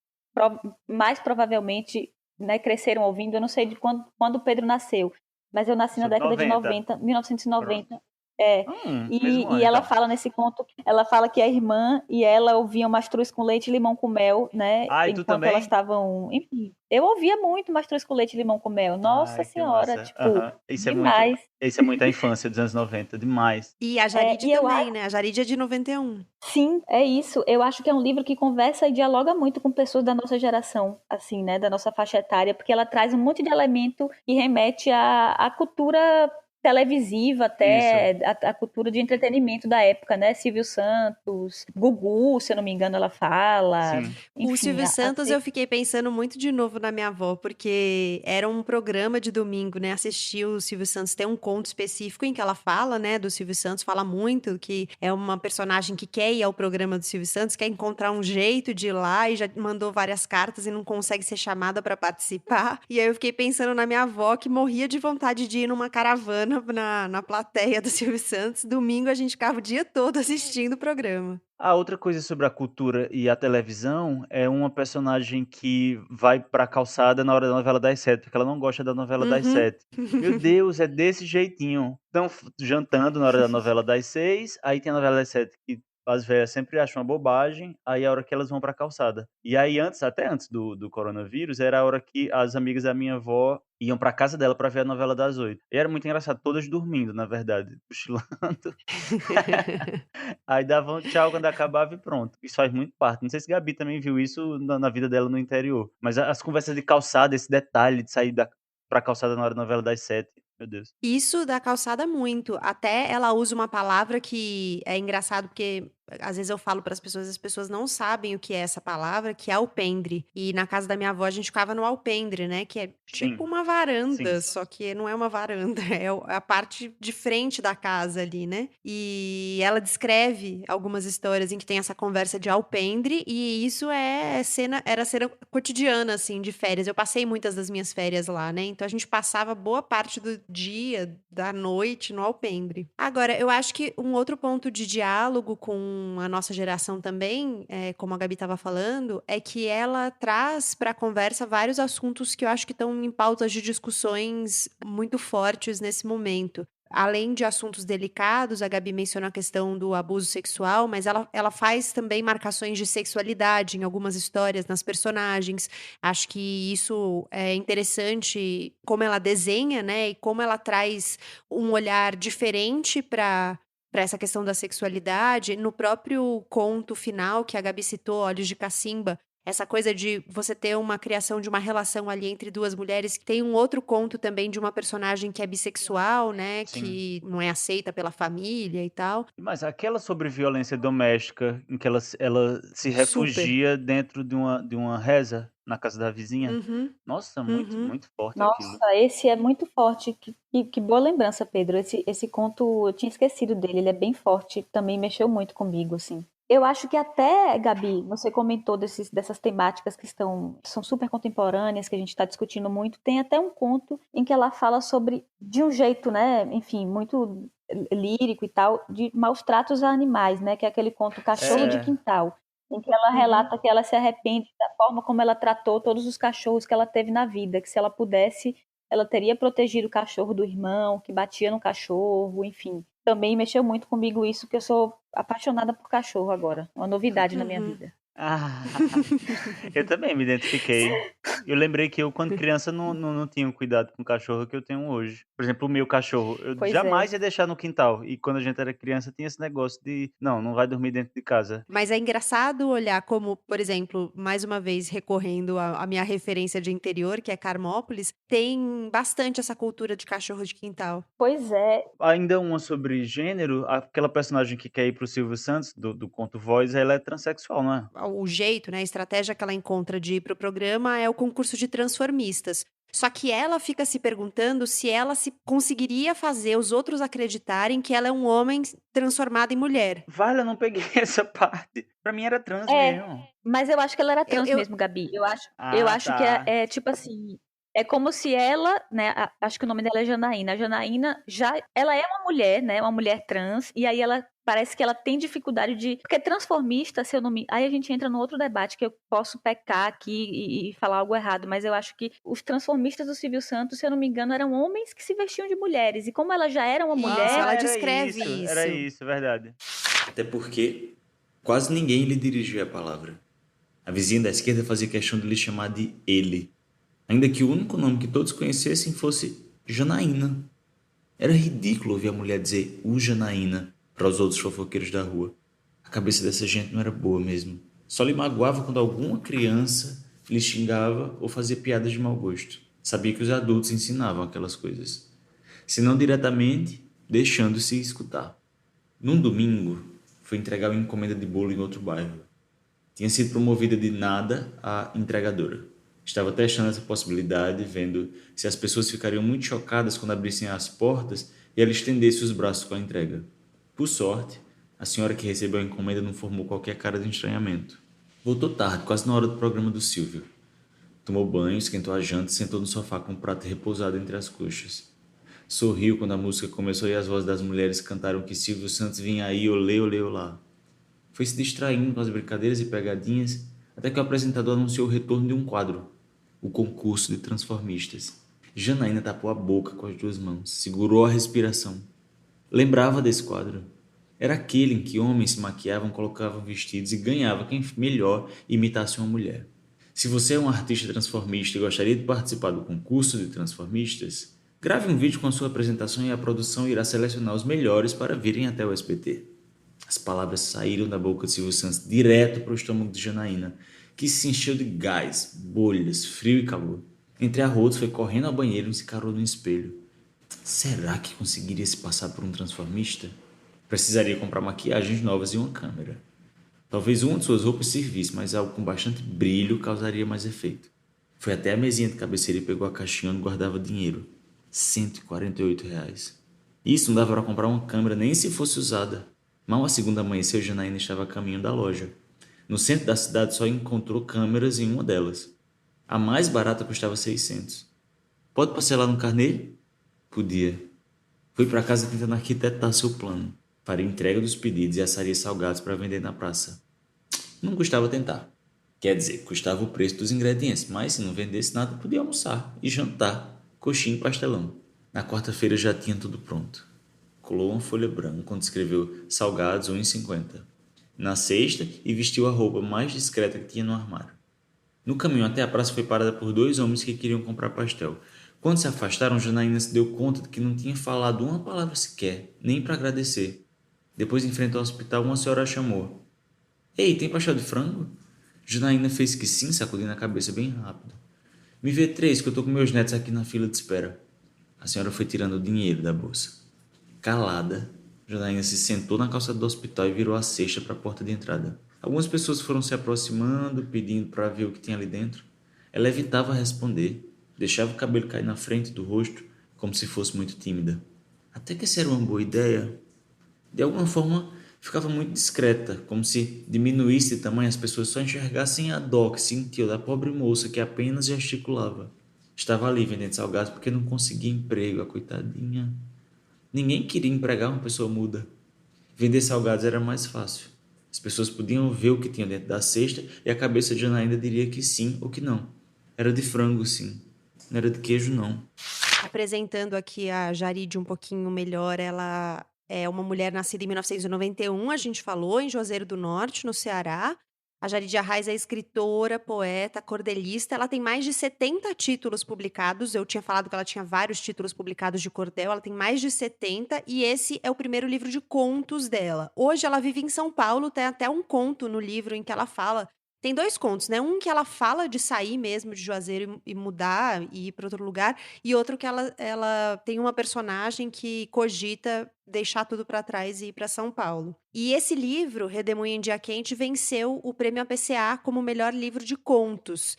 mais provavelmente, né, cresceram ouvindo. Eu não sei de quando o Pedro nasceu, mas eu nasci na Sou de década de 90. 1990. É, Mesmo ano, e ela então. fala nesse conto, ela fala que a irmã e ela ouviam Mastruz com leite e limão com mel, né? Ah, e tu Enquanto elas também? estavam, enfim. Eu ouvia muito Mastruz com leite e limão com mel. Nossa Ai, que senhora, massa. tipo, Aham. demais. Isso é muito a infância dos anos 90, demais. E a Jaride E eu também, né? A Jaride é de 91. Sim, é isso. Eu acho que é um livro que conversa e dialoga muito com pessoas da nossa geração, assim, né, da nossa faixa etária, porque ela traz um monte de elemento que remete à cultura televisiva, Isso. até a cultura de entretenimento da época, né? Silvio Santos, Gugu, se eu não me engano, ela fala. Sim. O Enfim, Silvio Santos eu fiquei pensando muito de novo na minha avó, porque era um programa de domingo, né? Assistir o Silvio Santos, tem um conto específico em que ela fala, né, do Silvio Santos, fala muito que é uma personagem que quer ir ao programa do Silvio Santos, quer encontrar um jeito de ir lá e já mandou várias cartas e não consegue ser chamada pra participar. E aí eu fiquei pensando na minha avó, que morria de vontade de ir numa caravana na plateia do Silvio Santos. Domingo a gente ficava o dia todo assistindo o programa. A outra coisa sobre a cultura e a televisão é uma personagem que vai pra calçada na hora da novela das 7, porque ela não gosta da novela das Uhum. 7. Meu Deus, é desse jeitinho. Estão jantando na hora da novela das 6, aí tem a novela das 7 que as velhas sempre acham uma bobagem, aí é a hora que elas vão pra calçada. E aí até antes do coronavírus, era a hora que as amigas da minha avó iam pra casa dela pra ver a novela das 8. E era muito engraçado, todas dormindo, na verdade, cochilando. Aí dava um tchau quando acabava e pronto. Isso faz muito parte. Não sei se Gabi também viu isso na vida dela no interior. Mas as conversas de calçada, esse detalhe de sair pra calçada na hora da novela das 7. Meu Deus. Isso da calçada muito. Até ela usa uma palavra que é engraçado porque às vezes eu falo para as pessoas não sabem o que é essa palavra, que é alpendre. E na casa da minha avó a gente ficava no alpendre, né? Que é tipo Sim, uma sim. varanda, só que não é uma varanda, é a parte de frente da casa ali, né? E ela descreve algumas histórias em que tem essa conversa de alpendre, e isso era cena cotidiana, assim, de férias. Eu passei muitas das minhas férias lá, né? Então a gente passava boa parte do dia, da noite, no alpendre. Agora, eu acho que um outro ponto de diálogo com a nossa geração também, como a Gabi estava falando, é que ela traz para a conversa vários assuntos que eu acho que estão em pautas de discussões muito fortes nesse momento. Além de assuntos delicados, a Gabi mencionou a questão do abuso sexual, mas ela faz também marcações de sexualidade em algumas histórias, nas personagens. Acho que isso é interessante, como ela desenha, né? E como ela traz um olhar diferente para essa questão da sexualidade. No próprio conto final que a Gabi citou, Olhos de Cacimba, essa coisa de você ter uma criação de uma relação ali entre duas mulheres. Tem um outro conto também de uma personagem que é bissexual, né? Sim. Que não é aceita pela família e tal. Mas aquela sobre violência doméstica, em que ela se Super. refugia dentro de uma reza na casa da vizinha. Uhum, Nossa, muito, uhum. muito forte aquilo. Nossa, esse é muito forte. Que boa lembrança, Pedro. Esse conto, eu tinha esquecido dele. Ele é bem forte. Também mexeu muito comigo, assim. Eu acho que até, Gabi, você comentou dessas temáticas que são super contemporâneas, que a gente está discutindo muito. Tem até um conto em que ela fala sobre, de um jeito, né, enfim, muito lírico e tal, de maus tratos a animais, né? Que é aquele conto Cachorro de É. Quintal, em que ela relata que ela se arrepende da forma como ela tratou todos os cachorros que ela teve na vida, que se ela pudesse, ela teria protegido o cachorro do irmão, que batia no cachorro, enfim. Também mexeu muito comigo isso, que eu sou apaixonada por cachorro agora, uma novidade na minha vida. Ah, eu também me identifiquei. Eu lembrei que eu, quando criança, não tinha o cuidado com o cachorro que eu tenho hoje. Por exemplo, o meu cachorro, eu Pois jamais é. ia deixar no quintal. E quando a gente era criança, tinha esse negócio de, não vai dormir dentro de casa. Mas é engraçado olhar como, por exemplo, mais uma vez recorrendo à minha referência de interior, que é Carmópolis, tem bastante essa cultura de cachorro de quintal. Pois é, Ainda uma sobre gênero, aquela personagem que quer ir pro Silvio Santos, do conto Voz, ela é transexual, não é? O jeito, né, a estratégia que ela encontra de ir pro programa é o concurso de transformistas. Só que ela fica se perguntando se ela se conseguiria fazer os outros acreditarem que ela é um homem transformado em mulher. Vale, eu não peguei essa parte. Pra mim era trans É, mesmo. mas eu acho que ela era trans eu- mesmo, Gabi. Eu Ah, acho que tá. é tipo assim, é como se ela, né, acho que o nome dela é Janaína. A Janaína ela é uma mulher, né, uma mulher trans, e aí ela parece que ela tem dificuldade porque transformista, se eu não me, aí a gente entra no outro debate que eu posso pecar aqui e falar algo errado, mas eu acho que os transformistas do Silvio Santos, se eu não me engano, eram homens que se vestiam de mulheres, e como ela já era uma Isso, mulher, ela Era descreve Era isso. isso, verdade. Até porque quase ninguém lhe dirigia a palavra. A vizinha da esquerda fazia questão de lhe chamar de ele, ainda que o único nome que todos conhecessem fosse Janaína. Era ridículo ouvir a mulher dizer o Janaína para os outros fofoqueiros da rua. A cabeça dessa gente não era boa mesmo. Só lhe magoava quando alguma criança lhe xingava ou fazia piadas de mau gosto. Sabia que os adultos ensinavam aquelas coisas. Se não diretamente, deixando-se escutar. Num domingo, foi entregar uma encomenda de bolo em outro bairro. Tinha sido promovida de nada a entregadora. Estava testando essa possibilidade, vendo se as pessoas ficariam muito chocadas quando abrissem as portas e ela estendesse os braços com a entrega. Por sorte, a senhora que recebeu a encomenda não formou qualquer cara de estranhamento. Voltou tarde, quase na hora do programa do Silvio. Tomou banho, esquentou a janta e sentou no sofá com o prato repousado entre as coxas. Sorriu quando a música começou e as vozes das mulheres cantaram que Silvio Santos vinha aí, olê, olê, olá. Foi se distraindo com as brincadeiras e pegadinhas até que o apresentador anunciou o retorno de um quadro, o concurso de transformistas. Janaína tapou a boca com as duas mãos, segurou a respiração. Lembrava desse quadro. Era aquele em que homens se maquiavam, colocavam vestidos e ganhava quem melhor imitasse uma mulher. Se você é um artista transformista e gostaria de participar do concurso de transformistas, grave um vídeo com a sua apresentação e a produção irá selecionar os melhores para virem até o SBT. As palavras saíram da boca de Silvio Santos direto para o estômago de Janaína, que se encheu de gás, bolhas, frio e calor. Entre arrotos, foi correndo ao banheiro e se encarou no espelho. Será que conseguiria se passar por um transformista? Precisaria comprar maquiagens novas e uma câmera. Talvez uma de suas roupas servisse, mas algo com bastante brilho causaria mais efeito. Foi até a mesinha de cabeceira e pegou a caixinha onde guardava dinheiro. R$148. Isso não dava para comprar uma câmera nem se fosse usada. Mal a segunda amanheceu, Janaína estava a caminho da loja. No centro da cidade só encontrou câmeras em uma delas. A mais barata custava 600. Pode parcelar no carnê? Podia. Fui para casa tentando arquitetar seu plano. Faria entrega dos pedidos e assaria salgados para vender na praça. Não custava tentar. Quer dizer, custava o preço dos ingredientes, mas se não vendesse nada, podia almoçar e jantar, coxinha e pastelão. Na quarta-feira já tinha tudo pronto. Colou uma folha branca onde escreveu salgados 1,50. Na sexta, e vestiu a roupa mais discreta que tinha no armário. No caminho até a praça foi parada por dois homens que queriam comprar pastel. Quando se afastaram, Janaína se deu conta de que não tinha falado uma palavra sequer, nem para agradecer. Depois, em frente ao hospital, uma senhora a chamou. Ei, tem pastel de frango? Janaína fez que sim, sacudindo a cabeça bem rápido. Me vê 3, que eu tô com meus netos aqui na fila de espera. A senhora foi tirando o dinheiro da bolsa. Calada, Janaína se sentou na calçada do hospital e virou a cesta para a porta de entrada. Algumas pessoas foram se aproximando, pedindo para ver o que tinha ali dentro. Ela evitava responder, deixava o cabelo cair na frente do rosto, como se fosse muito tímida. Até que essa era uma boa ideia. De alguma forma, ficava muito discreta, como se diminuísse de tamanho as pessoas só enxergassem a dó que sentiu da pobre moça que apenas gesticulava. Estava ali vendendo salgados porque não conseguia emprego, a coitadinha. Ninguém queria empregar uma pessoa muda. Vender salgados era mais fácil. As pessoas podiam ver o que tinha dentro da cesta e a cabeça de Janaína diria que sim ou que não. Era de frango, sim. Não era de queijo, não. Apresentando aqui a Jaride um pouquinho melhor, ela é uma mulher nascida em 1991, a gente falou, em Juazeiro do Norte, no Ceará. A Jaride Arraes é escritora, poeta, cordelista. Ela tem mais de 70 títulos publicados. Eu tinha falado que ela tinha vários títulos publicados de cordel. Ela tem mais de 70 e esse é o primeiro livro de contos dela. Hoje ela vive em São Paulo, tem até um conto no livro em que ela fala. Tem 2 contos, né? Um que ela fala de sair mesmo de Juazeiro e mudar e ir para outro lugar, e outro que ela tem uma personagem que cogita deixar tudo para trás e ir para São Paulo. E esse livro, Redemoinho em Dia Quente, venceu o prêmio APCA como melhor livro de contos.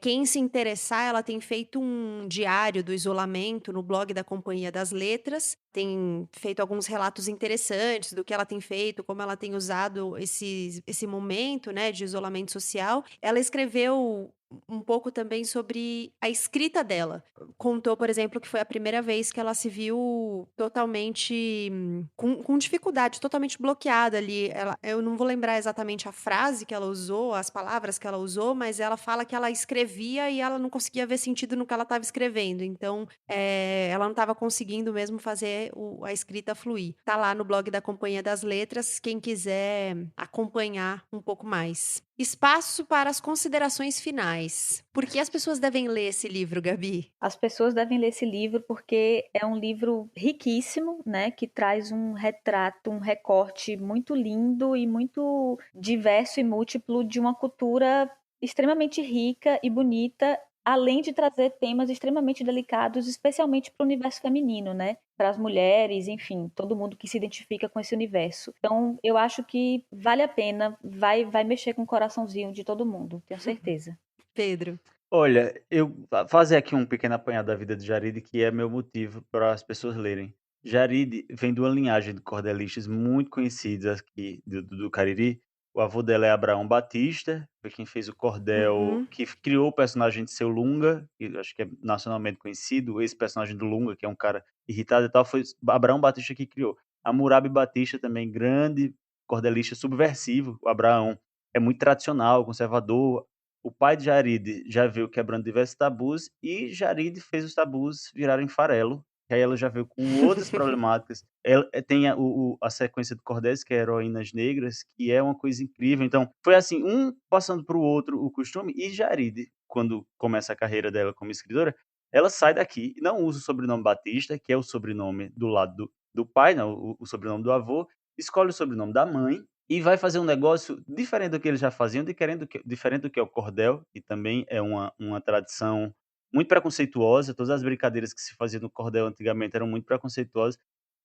Quem se interessar, ela tem feito um diário do isolamento no blog da Companhia das Letras, tem feito alguns relatos interessantes do que ela tem feito, como ela tem usado esse momento, né, de isolamento social. Ela escreveu um pouco também sobre a escrita dela. Contou, por exemplo, que foi a primeira vez que ela se viu totalmente com dificuldade, totalmente bloqueada ali. Eu não vou lembrar exatamente a frase que ela usou, as palavras que ela usou, mas ela fala que ela escrevia e ela não conseguia ver sentido no que ela estava escrevendo. Então, ela não estava conseguindo mesmo fazer a escrita fluir. Tá lá no blog da Companhia das Letras, quem quiser acompanhar um pouco mais. Espaço para as considerações finais. Por que as pessoas devem ler esse livro, Gabi? As pessoas devem ler esse livro porque é um livro riquíssimo, né, que traz um retrato, um recorte muito lindo e muito diverso e múltiplo de uma cultura extremamente rica e bonita, além de trazer temas extremamente delicados, especialmente para o universo feminino, né? Para as mulheres, enfim, todo mundo que se identifica com esse universo. Então, eu acho que vale a pena, vai mexer com o coraçãozinho de todo mundo, tenho certeza. Pedro. Olha, eu fazer aqui um pequeno apanhado da vida de Jaride, que é meu motivo para as pessoas lerem. Jaride vem de uma linhagem de cordelistas muito conhecidos aqui do Cariri. O avô dela é Abraão Batista, foi quem fez o cordel, que criou o personagem de Seu Lunga, que eu acho que é nacionalmente conhecido. Esse personagem do Lunga, que é um cara irritado e tal, foi Abraão Batista que criou. Hammurabi Batista também, grande cordelista subversivo. O Abraão é muito tradicional, conservador. O pai de Jaride já veio quebrando diversos tabus e Jaride fez os tabus virarem farelo, que aí ela já veio com outras problemáticas. Ela tem a sequência de cordéis, que é Heroínas Negras, que é uma coisa incrível. Então, foi assim, um passando para o outro o costume, e Jaride, quando começa a carreira dela como escritora, ela sai daqui, não usa o sobrenome Batista, que é o sobrenome do lado do pai, não, o sobrenome do avô, escolhe o sobrenome da mãe, e vai fazer um negócio diferente do que eles já faziam, diferente do que é o cordel, que também é uma tradição muito preconceituosa. Todas as brincadeiras que se faziam no cordel antigamente eram muito preconceituosas.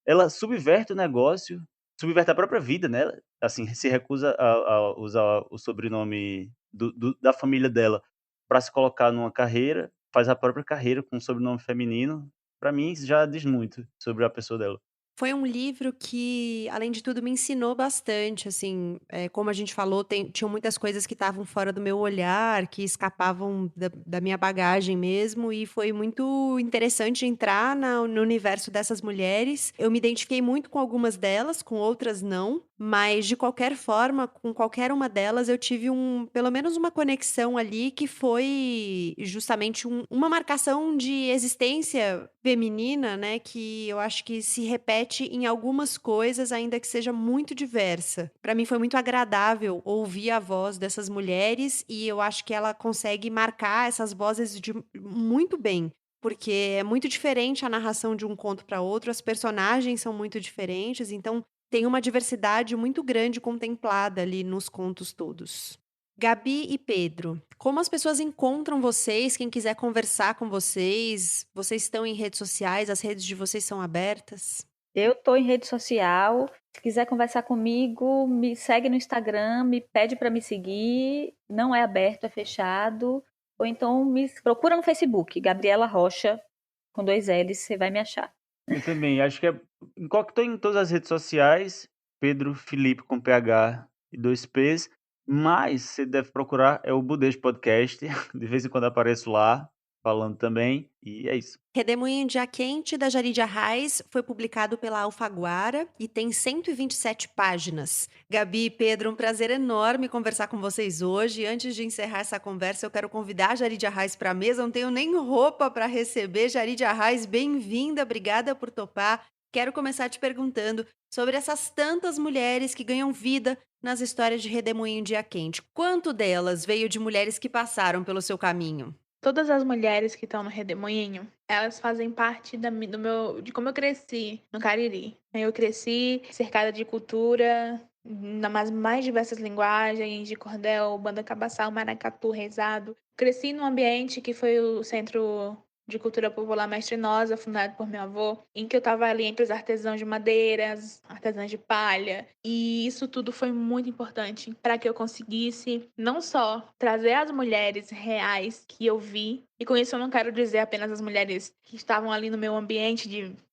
Ela subverte o negócio, subverte a própria vida, né? Assim, se recusa a usar o sobrenome da família dela para se colocar numa carreira, faz a própria carreira com um sobrenome feminino. Para mim, isso já diz muito sobre a pessoa dela. Foi um livro que, além de tudo, me ensinou bastante, assim, como a gente falou, tinham muitas coisas que estavam fora do meu olhar, que escapavam da minha bagagem mesmo, e foi muito interessante entrar no universo dessas mulheres. Eu me identifiquei muito com algumas delas, com outras não, mas de qualquer forma, com qualquer uma delas, eu tive pelo menos uma conexão ali que foi justamente uma marcação de existência feminina, né, que eu acho que se repete em algumas coisas, ainda que seja muito diversa. Para mim foi muito agradável ouvir a voz dessas mulheres e eu acho que ela consegue marcar essas vozes muito bem. Porque é muito diferente a narração de um conto para outro, as personagens são muito diferentes, então tem uma diversidade muito grande contemplada ali nos contos todos. Gabi e Pedro, como as pessoas encontram vocês? Quem quiser conversar com vocês, vocês estão em redes sociais? As redes de vocês são abertas? Eu tô em rede social. Se quiser conversar comigo, me segue no Instagram, me pede para me seguir. Não é aberto, é fechado. Ou então me procura no Facebook, Gabriela Rocha, com 2 L's, você vai me achar. Eu também, acho que tô em todas as redes sociais, Pedro Felipe com PH e 2 P's, mas você deve procurar o Budejo Podcast, de vez em quando apareço lá, falando também, e é isso. Redemoinho de Quente, da Jaridia Arraes, foi publicado pela Alfaguara e tem 127 páginas. Gabi e Pedro, um prazer enorme conversar com vocês hoje. Antes de encerrar essa conversa, eu quero convidar a Jaridia Arraes para a mesa. Não tenho nem roupa para receber. Jaridia Arraes, bem-vinda, obrigada por topar. Quero começar te perguntando sobre essas tantas mulheres que ganham vida nas histórias de Redemoinho de Quente. Quanto delas veio de mulheres que passaram pelo seu caminho? Todas as mulheres que estão no Redemoinho, elas fazem parte de como eu cresci no Cariri. Eu cresci cercada de cultura, nas mais diversas linguagens, de cordel, banda cabaçal, maracatu, rezado. Cresci num ambiente que foi o Centro de Cultura Popular Mestre Nosa, fundado por meu avô, em que eu estava ali entre os artesãos de madeiras, artesãos de palha, e isso tudo foi muito importante para que eu conseguisse não só trazer as mulheres reais que eu vi, e com isso eu não quero dizer apenas as mulheres que estavam ali no meu ambiente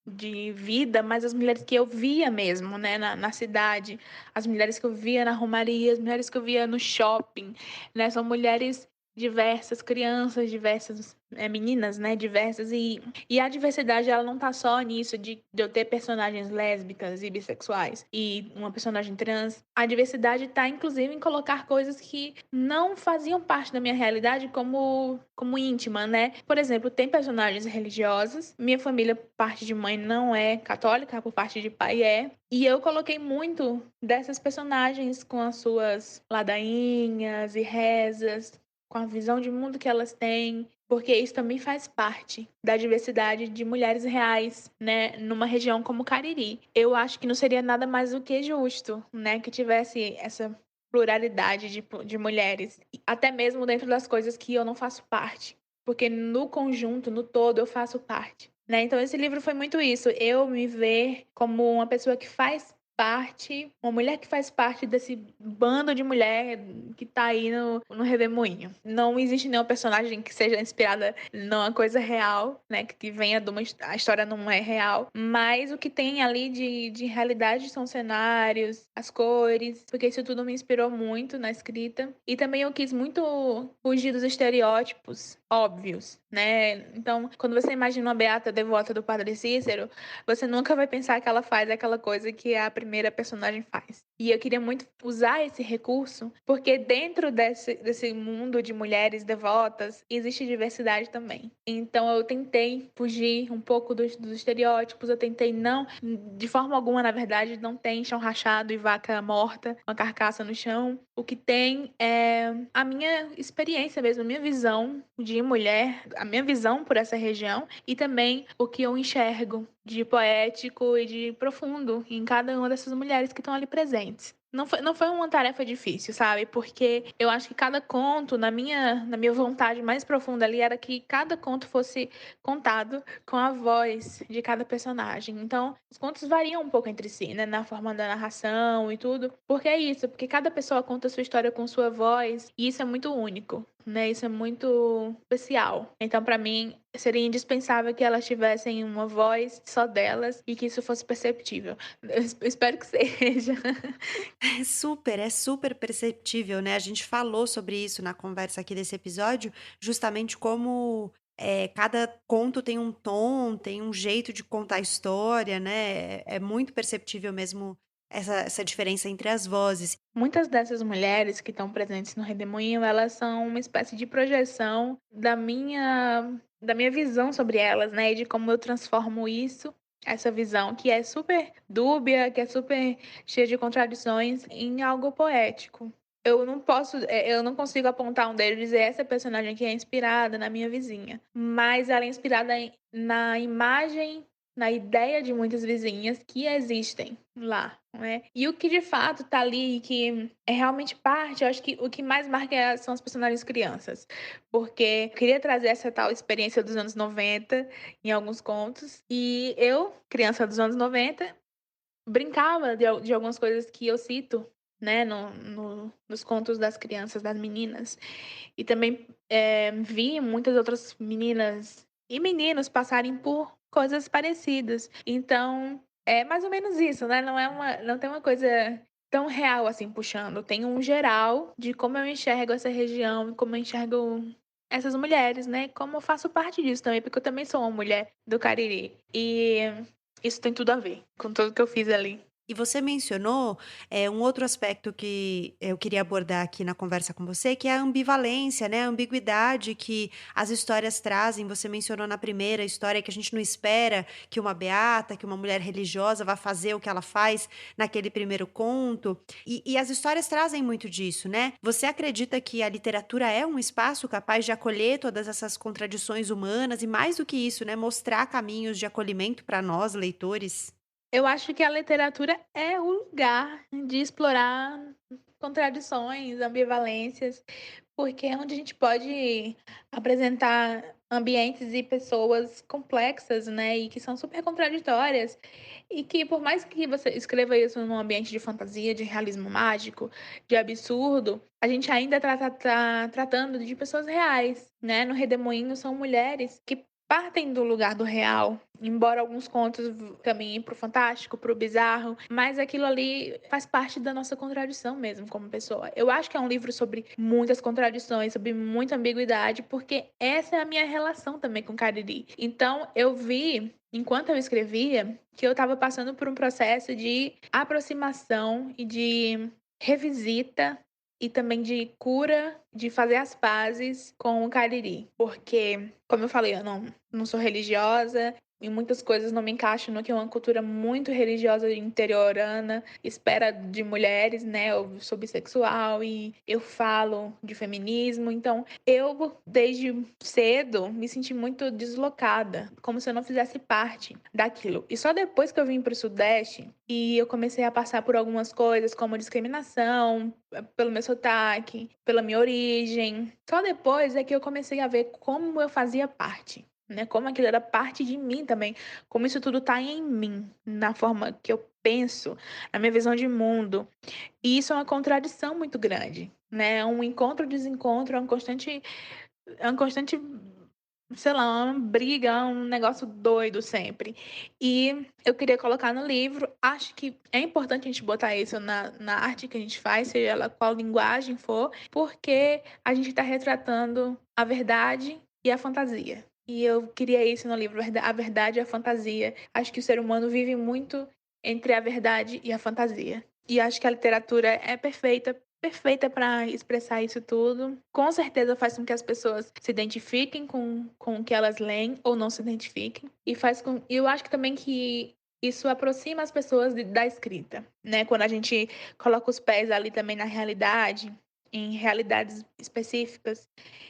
de vida, mas as mulheres que eu via mesmo, né, na cidade, as mulheres que eu via na romaria, as mulheres que eu via no shopping, né, são mulheres diversas, crianças diversas, meninas, né, diversas, e a diversidade, ela não tá só nisso de eu ter personagens lésbicas e bissexuais e uma personagem trans. A diversidade tá, inclusive, em colocar coisas que não faziam parte da minha realidade como íntima, né? Por exemplo, tem personagens religiosos, minha família, parte de mãe, não é católica, por parte de pai é, e eu coloquei muito dessas personagens com as suas ladainhas e rezas, com a visão de mundo que elas têm, porque isso também faz parte da diversidade de mulheres reais, né, numa região como Cariri. Eu acho que não seria nada mais do que justo, né, que tivesse essa pluralidade de mulheres, até mesmo dentro das coisas que eu não faço parte, porque no conjunto, no todo, eu faço parte, né? Então esse livro foi muito isso, eu me ver como uma pessoa que faz parte, uma mulher que faz parte desse bando de mulher que tá aí no Redemoinho. Não existe nenhuma personagem que seja inspirada numa coisa real, né? Que venha de a história não é real. Mas o que tem ali de realidade são cenários, as cores, porque isso tudo me inspirou muito na escrita. E também eu quis muito fugir dos estereótipos óbvios, né? Então, quando você imagina uma beata devota do Padre Cícero, você nunca vai pensar que ela faz aquela coisa que a primeira personagem faz. E eu queria muito usar esse recurso, porque dentro desse mundo de mulheres devotas, existe diversidade também. Então eu tentei fugir um pouco dos estereótipos, eu tentei não, de forma alguma, na verdade, não tem chão rachado e vaca morta, uma carcaça no chão. O que tem é a minha experiência mesmo, a minha visão de mulher, a minha visão por essa região e também o que eu enxergo de poético e de profundo em cada uma dessas mulheres que estão ali presentes. Não foi uma tarefa difícil, sabe? Porque eu acho que cada conto, na minha vontade mais profunda ali, era que cada conto fosse contado com a voz de cada personagem. Então, os contos variam um pouco entre si, né? Na forma da narração e tudo. Porque é isso, porque cada pessoa conta a sua história com sua voz, e isso é muito único, né? Isso é muito especial. Então, para mim, seria indispensável que elas tivessem uma voz só delas e que isso fosse perceptível. Eu espero que seja. É super perceptível, né? A gente falou sobre isso na conversa aqui desse episódio, justamente como cada conto tem um tom, tem um jeito de contar a história, né? É muito perceptível mesmo essa diferença entre as vozes. Muitas dessas mulheres que estão presentes no Redemoinho, elas são uma espécie de projeção da minha visão sobre elas, né? E de como eu transformo isso, essa visão que é super dúbia, que é super cheia de contradições, em algo poético. Eu não consigo apontar um dedo e dizer essa personagem aqui é inspirada na minha vizinha, mas ela é inspirada na imagem, na ideia de muitas vizinhas que existem lá, né? E o que de fato tá ali, que é realmente parte, eu acho que o que mais marca são as personagens crianças, porque eu queria trazer essa tal experiência dos anos 90 em alguns contos, e eu, criança dos anos 90, brincava de algumas coisas que eu cito, né, nos contos das crianças, das meninas. E também vi muitas outras meninas e meninos passarem por coisas parecidas. Então, é mais ou menos isso, né? Não tem uma coisa tão real assim puxando. Tem um geral de como eu enxergo essa região, como eu enxergo essas mulheres, né? Como eu faço parte disso também, porque eu também sou uma mulher do Cariri. E isso tem tudo a ver com tudo que eu fiz ali. E você mencionou um outro aspecto que eu queria abordar aqui na conversa com você, que é a ambivalência, né? A ambiguidade que as histórias trazem. Você mencionou na primeira história que a gente não espera que uma beata, que uma mulher religiosa vá fazer o que ela faz naquele primeiro conto. E as histórias trazem muito disso, né? Você acredita que a literatura é um espaço capaz de acolher todas essas contradições humanas e, mais do que isso, né? Mostrar caminhos de acolhimento para nós, leitores? Eu acho que a literatura é o lugar de explorar contradições, ambivalências, porque é onde a gente pode apresentar ambientes e pessoas complexas, né, e que são super contraditórias, e que por mais que você escreva isso num ambiente de fantasia, de realismo mágico, de absurdo, a gente ainda tá tratando de pessoas reais, né? No Redemoinho são mulheres que partem do lugar do real, embora alguns contos caminhem pro fantástico, pro bizarro, mas aquilo ali faz parte da nossa contradição mesmo como pessoa. Eu acho que é um livro sobre muitas contradições, sobre muita ambiguidade, porque essa é a minha relação também com Cariri. Então, eu vi, enquanto eu escrevia, que eu estava passando por um processo de aproximação e de revisita e também de cura, de fazer as pazes com o Cariri. Porque, como eu falei, eu não sou religiosa, e muitas coisas não me encaixam no que é uma cultura muito religiosa e interiorana, espera de mulheres, né? Eu sou bissexual e eu falo de feminismo, então eu, desde cedo, me senti muito deslocada, como se eu não fizesse parte daquilo. E só depois que eu vim para o Sudeste e eu comecei a passar por algumas coisas, como discriminação, pelo meu sotaque, pela minha origem, só depois é que eu comecei a ver como eu fazia parte, né? Como aquilo era parte de mim também, como isso tudo tá em mim, na forma que eu penso, na minha visão de mundo. E isso é uma contradição muito grande, né? É um encontro, desencontro, é um constante, sei lá, uma briga, um negócio doido sempre. E eu queria colocar no livro, acho que é importante a gente botar isso na arte que a gente faz, seja ela qual linguagem for, porque a gente está retratando a verdade e a fantasia. E eu queria isso no livro, a verdade e a fantasia. Acho que o ser humano vive muito entre a verdade e a fantasia. E acho que a literatura é perfeita para expressar isso tudo. Com certeza faz com que as pessoas se identifiquem com o que elas leem ou não se identifiquem. E eu acho que também que isso aproxima as pessoas da escrita, né? Quando a gente coloca os pés ali também na realidade, em realidades específicas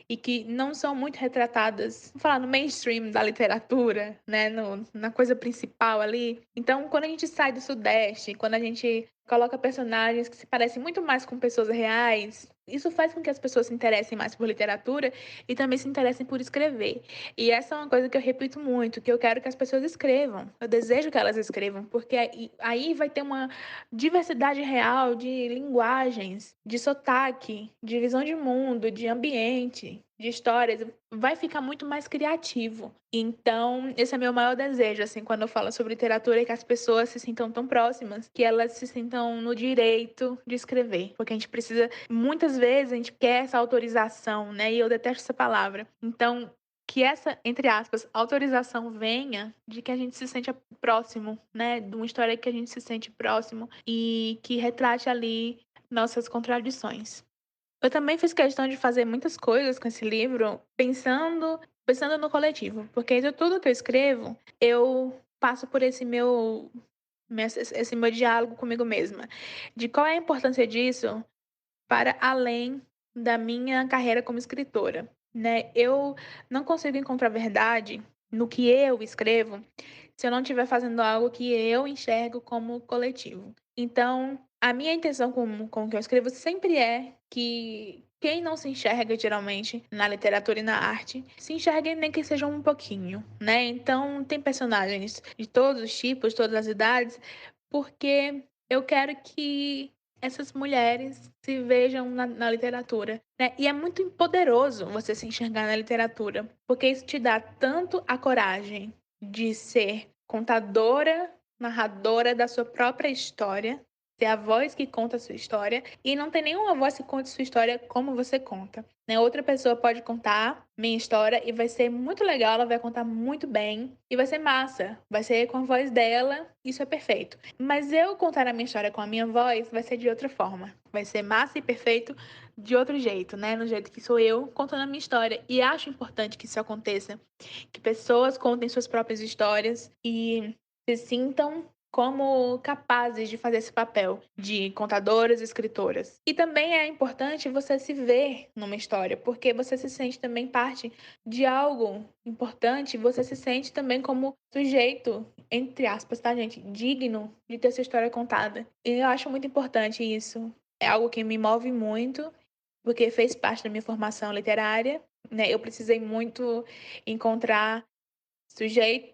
e que não são muito retratadas, vamos falar no mainstream da literatura, né, na coisa principal ali. Então, quando a gente sai do Sudeste, quando a gente coloca personagens que se parecem muito mais com pessoas reais, isso faz com que as pessoas se interessem mais por literatura e também se interessem por escrever. E essa é uma coisa que eu repito muito, que eu quero que as pessoas escrevam. Eu desejo que elas escrevam, porque aí vai ter uma diversidade real de linguagens, de sotaque, de visão de mundo, de ambiente, de histórias, vai ficar muito mais criativo. Então, esse é meu maior desejo, assim, quando eu falo sobre literatura, é que as pessoas se sintam tão próximas, que elas se sintam no direito de escrever. Porque a gente precisa, muitas vezes, a gente quer essa autorização, né? E eu detesto essa palavra. Então, que essa, entre aspas, autorização venha de que a gente se sente próximo, né? De uma história que a gente se sente próximo e que retrate ali nossas contradições. Eu também fiz questão de fazer muitas coisas com esse livro, pensando no coletivo, porque de tudo que eu escrevo, eu passo por esse meu diálogo comigo mesma, de qual é a importância disso para além da minha carreira como escritora, né? Eu não consigo encontrar verdade no que eu escrevo se eu não estiver fazendo algo que eu enxergo como coletivo. Então, a minha intenção com o que eu escrevo sempre é que quem não se enxerga geralmente na literatura e na arte, se enxergue nem que seja um pouquinho, né? Então, tem personagens de todos os tipos, todas as idades, porque eu quero que essas mulheres se vejam na literatura, né? E é muito poderoso você se enxergar na literatura, porque isso te dá tanto a coragem de ser contadora, narradora da sua própria história, ser a voz que conta a sua história, e não tem nenhuma voz que conte a sua história como você conta, né? Outra pessoa pode contar minha história e vai ser muito legal, ela vai contar muito bem e vai ser massa, vai ser com a voz dela, isso é perfeito. Mas eu contar a minha história com a minha voz vai ser de outra forma, vai ser massa e perfeito de outro jeito, né? No jeito que sou eu contando a minha história. E acho importante que isso aconteça, que pessoas contem suas próprias histórias e se sintam como capazes de fazer esse papel de contadoras e escritoras. E também é importante você se ver numa história, porque você se sente também parte de algo importante, você se sente também como sujeito, entre aspas, tá, gente? Digno de ter sua história contada. E eu acho muito importante isso. É algo que me move muito, porque fez parte da minha formação literária, né? Eu precisei muito encontrar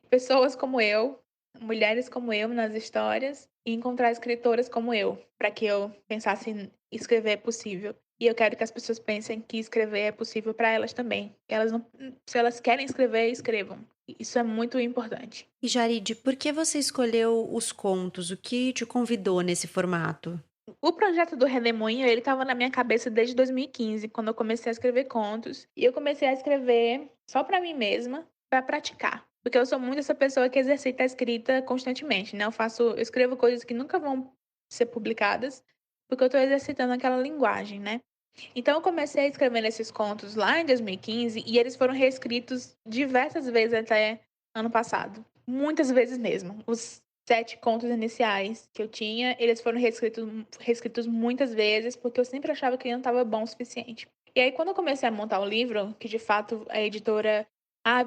pessoas como eu, mulheres como eu nas histórias, e encontrar escritoras como eu, para que eu pensasse em escrever é possível. E eu quero que as pessoas pensem que escrever é possível para elas também. Elas não, se elas querem escrever, escrevam. Isso é muito importante. E Jaride, por que você escolheu os contos? O que te convidou nesse formato? O projeto do Redemoinho, ele estava na minha cabeça desde 2015, quando eu comecei a escrever contos. E eu comecei a escrever só para mim mesma, para praticar. Porque eu sou muito essa pessoa que exercita a escrita constantemente, né? Eu escrevo coisas que nunca vão ser publicadas, porque eu estou exercitando aquela linguagem, né? Então eu comecei a escrever esses contos lá em 2015 e eles foram reescritos diversas vezes até ano passado. Muitas vezes mesmo. Os 7 contos iniciais que eu tinha, eles foram reescritos muitas vezes, porque eu sempre achava que não estava bom o suficiente. E aí, quando eu comecei a montar o livro, que de fato a editora,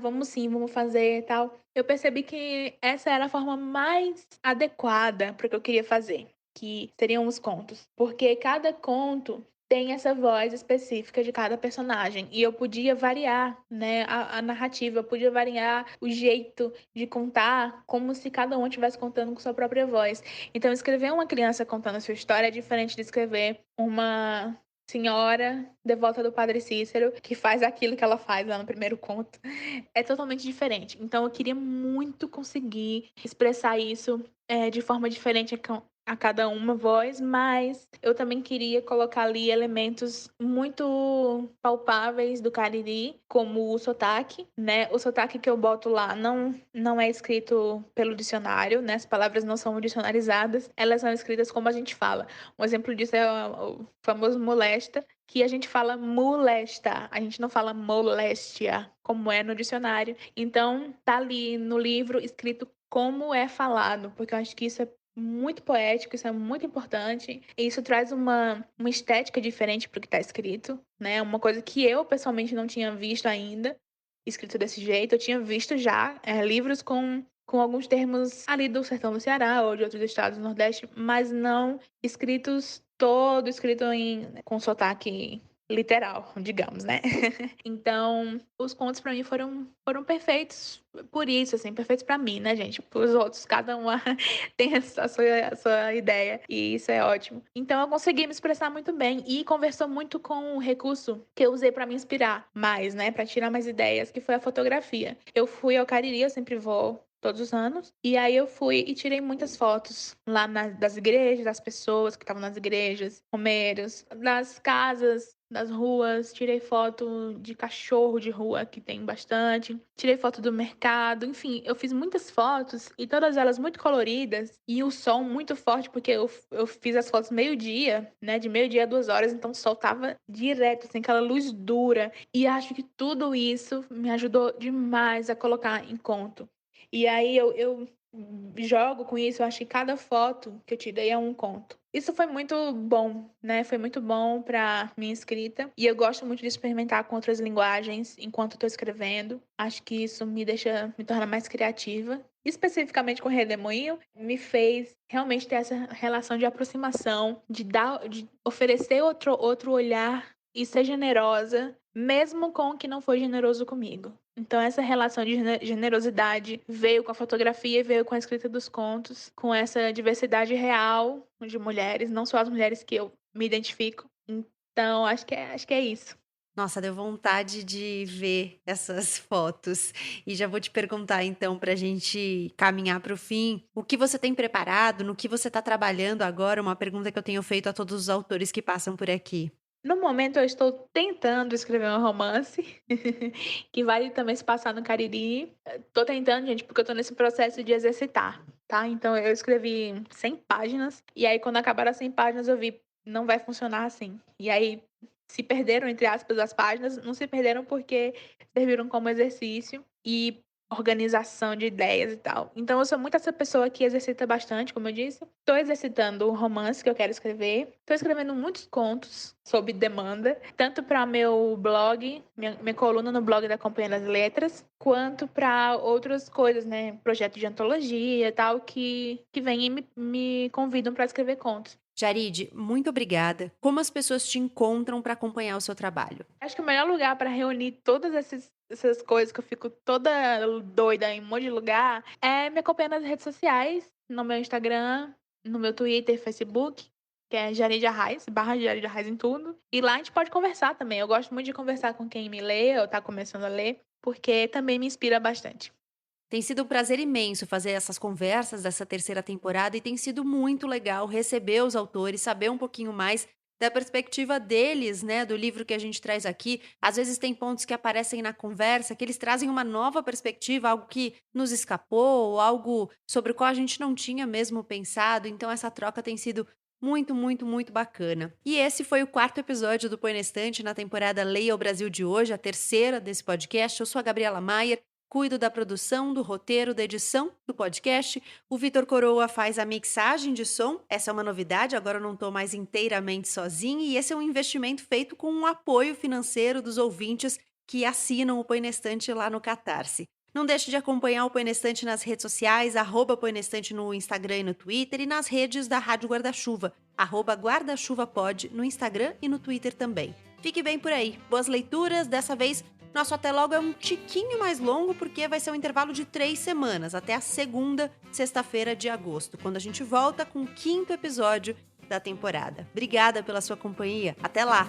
vamos sim, vamos fazer e tal, eu percebi que essa era a forma mais adequada para o que eu queria fazer, que seriam os contos. Porque cada conto tem essa voz específica de cada personagem. E eu podia variar, né, a narrativa, eu podia variar o jeito de contar, como se cada um estivesse contando com sua própria voz. Então, escrever uma criança contando a sua história é diferente de escrever uma senhora devota do Padre Cícero, que faz aquilo que ela faz lá no primeiro conto. É totalmente diferente. Então, eu queria muito conseguir expressar isso de forma diferente a cada uma voz, mas eu também queria colocar ali elementos muito palpáveis do Cariri, como o sotaque, né? O sotaque que eu boto lá não é escrito pelo dicionário, né? As palavras não são dicionarizadas, elas são escritas como a gente fala. Um exemplo disso é o famoso molesta, que a gente fala molesta, a gente não fala moléstia, como é no dicionário. Então, tá ali no livro escrito como é falado, porque eu acho que isso é muito poético, isso é muito importante. E isso traz uma estética diferente para o que está escrito, né? Uma coisa que eu pessoalmente não tinha visto ainda, escrito desse jeito. Eu tinha visto já livros com alguns termos ali do sertão do Ceará ou de outros estados do Nordeste, mas não escritos todo escrito com sotaque literal, digamos, né? Então, os contos para mim foram perfeitos por isso, assim, perfeitos para mim, né, gente? Para os outros, cada um tem a sua ideia e isso é ótimo. Então, eu consegui me expressar muito bem e conversou muito com o recurso que eu usei para me inspirar mais, né, para tirar mais ideias, que foi a fotografia. Eu fui ao Cariri, eu sempre vou todos os anos. E aí eu fui e tirei muitas fotos lá das igrejas, das pessoas que estavam nas igrejas, romeiros, das casas, das ruas. Tirei foto de cachorro de rua, que tem bastante. Tirei foto do mercado. Enfim, eu fiz muitas fotos e todas elas muito coloridas e o som muito forte, porque eu fiz as fotos meio-dia, né? De meio-dia a 2 horas, então o sol tava direto, assim, aquela luz dura. E acho que tudo isso me ajudou demais a colocar em conto. E aí eu jogo com isso, eu acho que cada foto que eu tirei é um conto. Isso foi muito bom, né? Foi muito bom para minha escrita. E eu gosto muito de experimentar com outras linguagens enquanto estou escrevendo. Acho que isso me torna mais criativa. Especificamente com Redemoinho, me fez realmente ter essa relação de aproximação, de oferecer outro olhar e ser generosa, mesmo com o que não foi generoso comigo. Então, essa relação de generosidade veio com a fotografia e veio com a escrita dos contos, com essa diversidade real de mulheres, não só as mulheres que eu me identifico. Então, acho que é isso. Nossa, deu vontade de ver essas fotos. E já vou te perguntar, então, para a gente caminhar para o fim, o que você tem preparado, no que você está trabalhando agora? Uma pergunta que eu tenho feito a todos os autores que passam por aqui. No momento, eu estou tentando escrever um romance, que vai também se passar no Cariri. Tô tentando, gente, porque eu tô nesse processo de exercitar, tá? Então, eu escrevi 100 páginas, e aí, quando acabaram as 100 páginas, eu vi, não vai funcionar assim. E aí, se perderam, entre aspas, as páginas, não se perderam porque serviram como exercício e organização de ideias e tal. Então, eu sou muito essa pessoa que exercita bastante, como eu disse. Estou exercitando o romance que eu quero escrever. Estou escrevendo muitos contos sob demanda, tanto para meu blog, minha coluna no blog da Companhia das Letras, quanto para outras coisas, né? Projetos de antologia e tal, que vêm e me convidam para escrever contos. Jarid, muito obrigada. Como as pessoas te encontram para acompanhar o seu trabalho? Acho que o melhor lugar para reunir todas essas coisas que eu fico toda doida em um monte de lugar é me acompanhar nas redes sociais, no meu Instagram, no meu Twitter, Facebook, que é Jarid Arraes, /Jarid Arraes em tudo. E lá a gente pode conversar também. Eu gosto muito de conversar com quem me lê ou tá começando a ler, porque também me inspira bastante. Tem sido um prazer imenso fazer essas conversas dessa terceira temporada e tem sido muito legal receber os autores, saber um pouquinho mais da perspectiva deles, né, do livro que a gente traz aqui. Às vezes tem pontos que aparecem na conversa que eles trazem uma nova perspectiva, algo que nos escapou, algo sobre o qual a gente não tinha mesmo pensado. Então essa troca tem sido muito, muito, muito bacana. E esse foi o 4º episódio do Põe na Estante na temporada Leia o Brasil de hoje, a terceira desse podcast. Eu sou a Gabriela Maier. Cuido da produção, do roteiro, da edição do podcast. O Vitor Coroa faz a mixagem de som. Essa é uma novidade, agora eu não estou mais inteiramente sozinha. E esse é um investimento feito com um apoio financeiro dos ouvintes que assinam o Põe na Estante lá no Catarse. Não deixe de acompanhar o Põe na Estante nas redes sociais, @Põe na Estante no Instagram e no Twitter, e nas redes da Rádio Guarda-Chuva, @GuardaChuvaPod no Instagram e no Twitter também. Fique bem por aí. Boas leituras, dessa vez nosso até logo é um tiquinho mais longo, porque vai ser um intervalo de 3 semanas, até a segunda sexta-feira de agosto, quando a gente volta com o 5º episódio da temporada. Obrigada pela sua companhia. Até lá!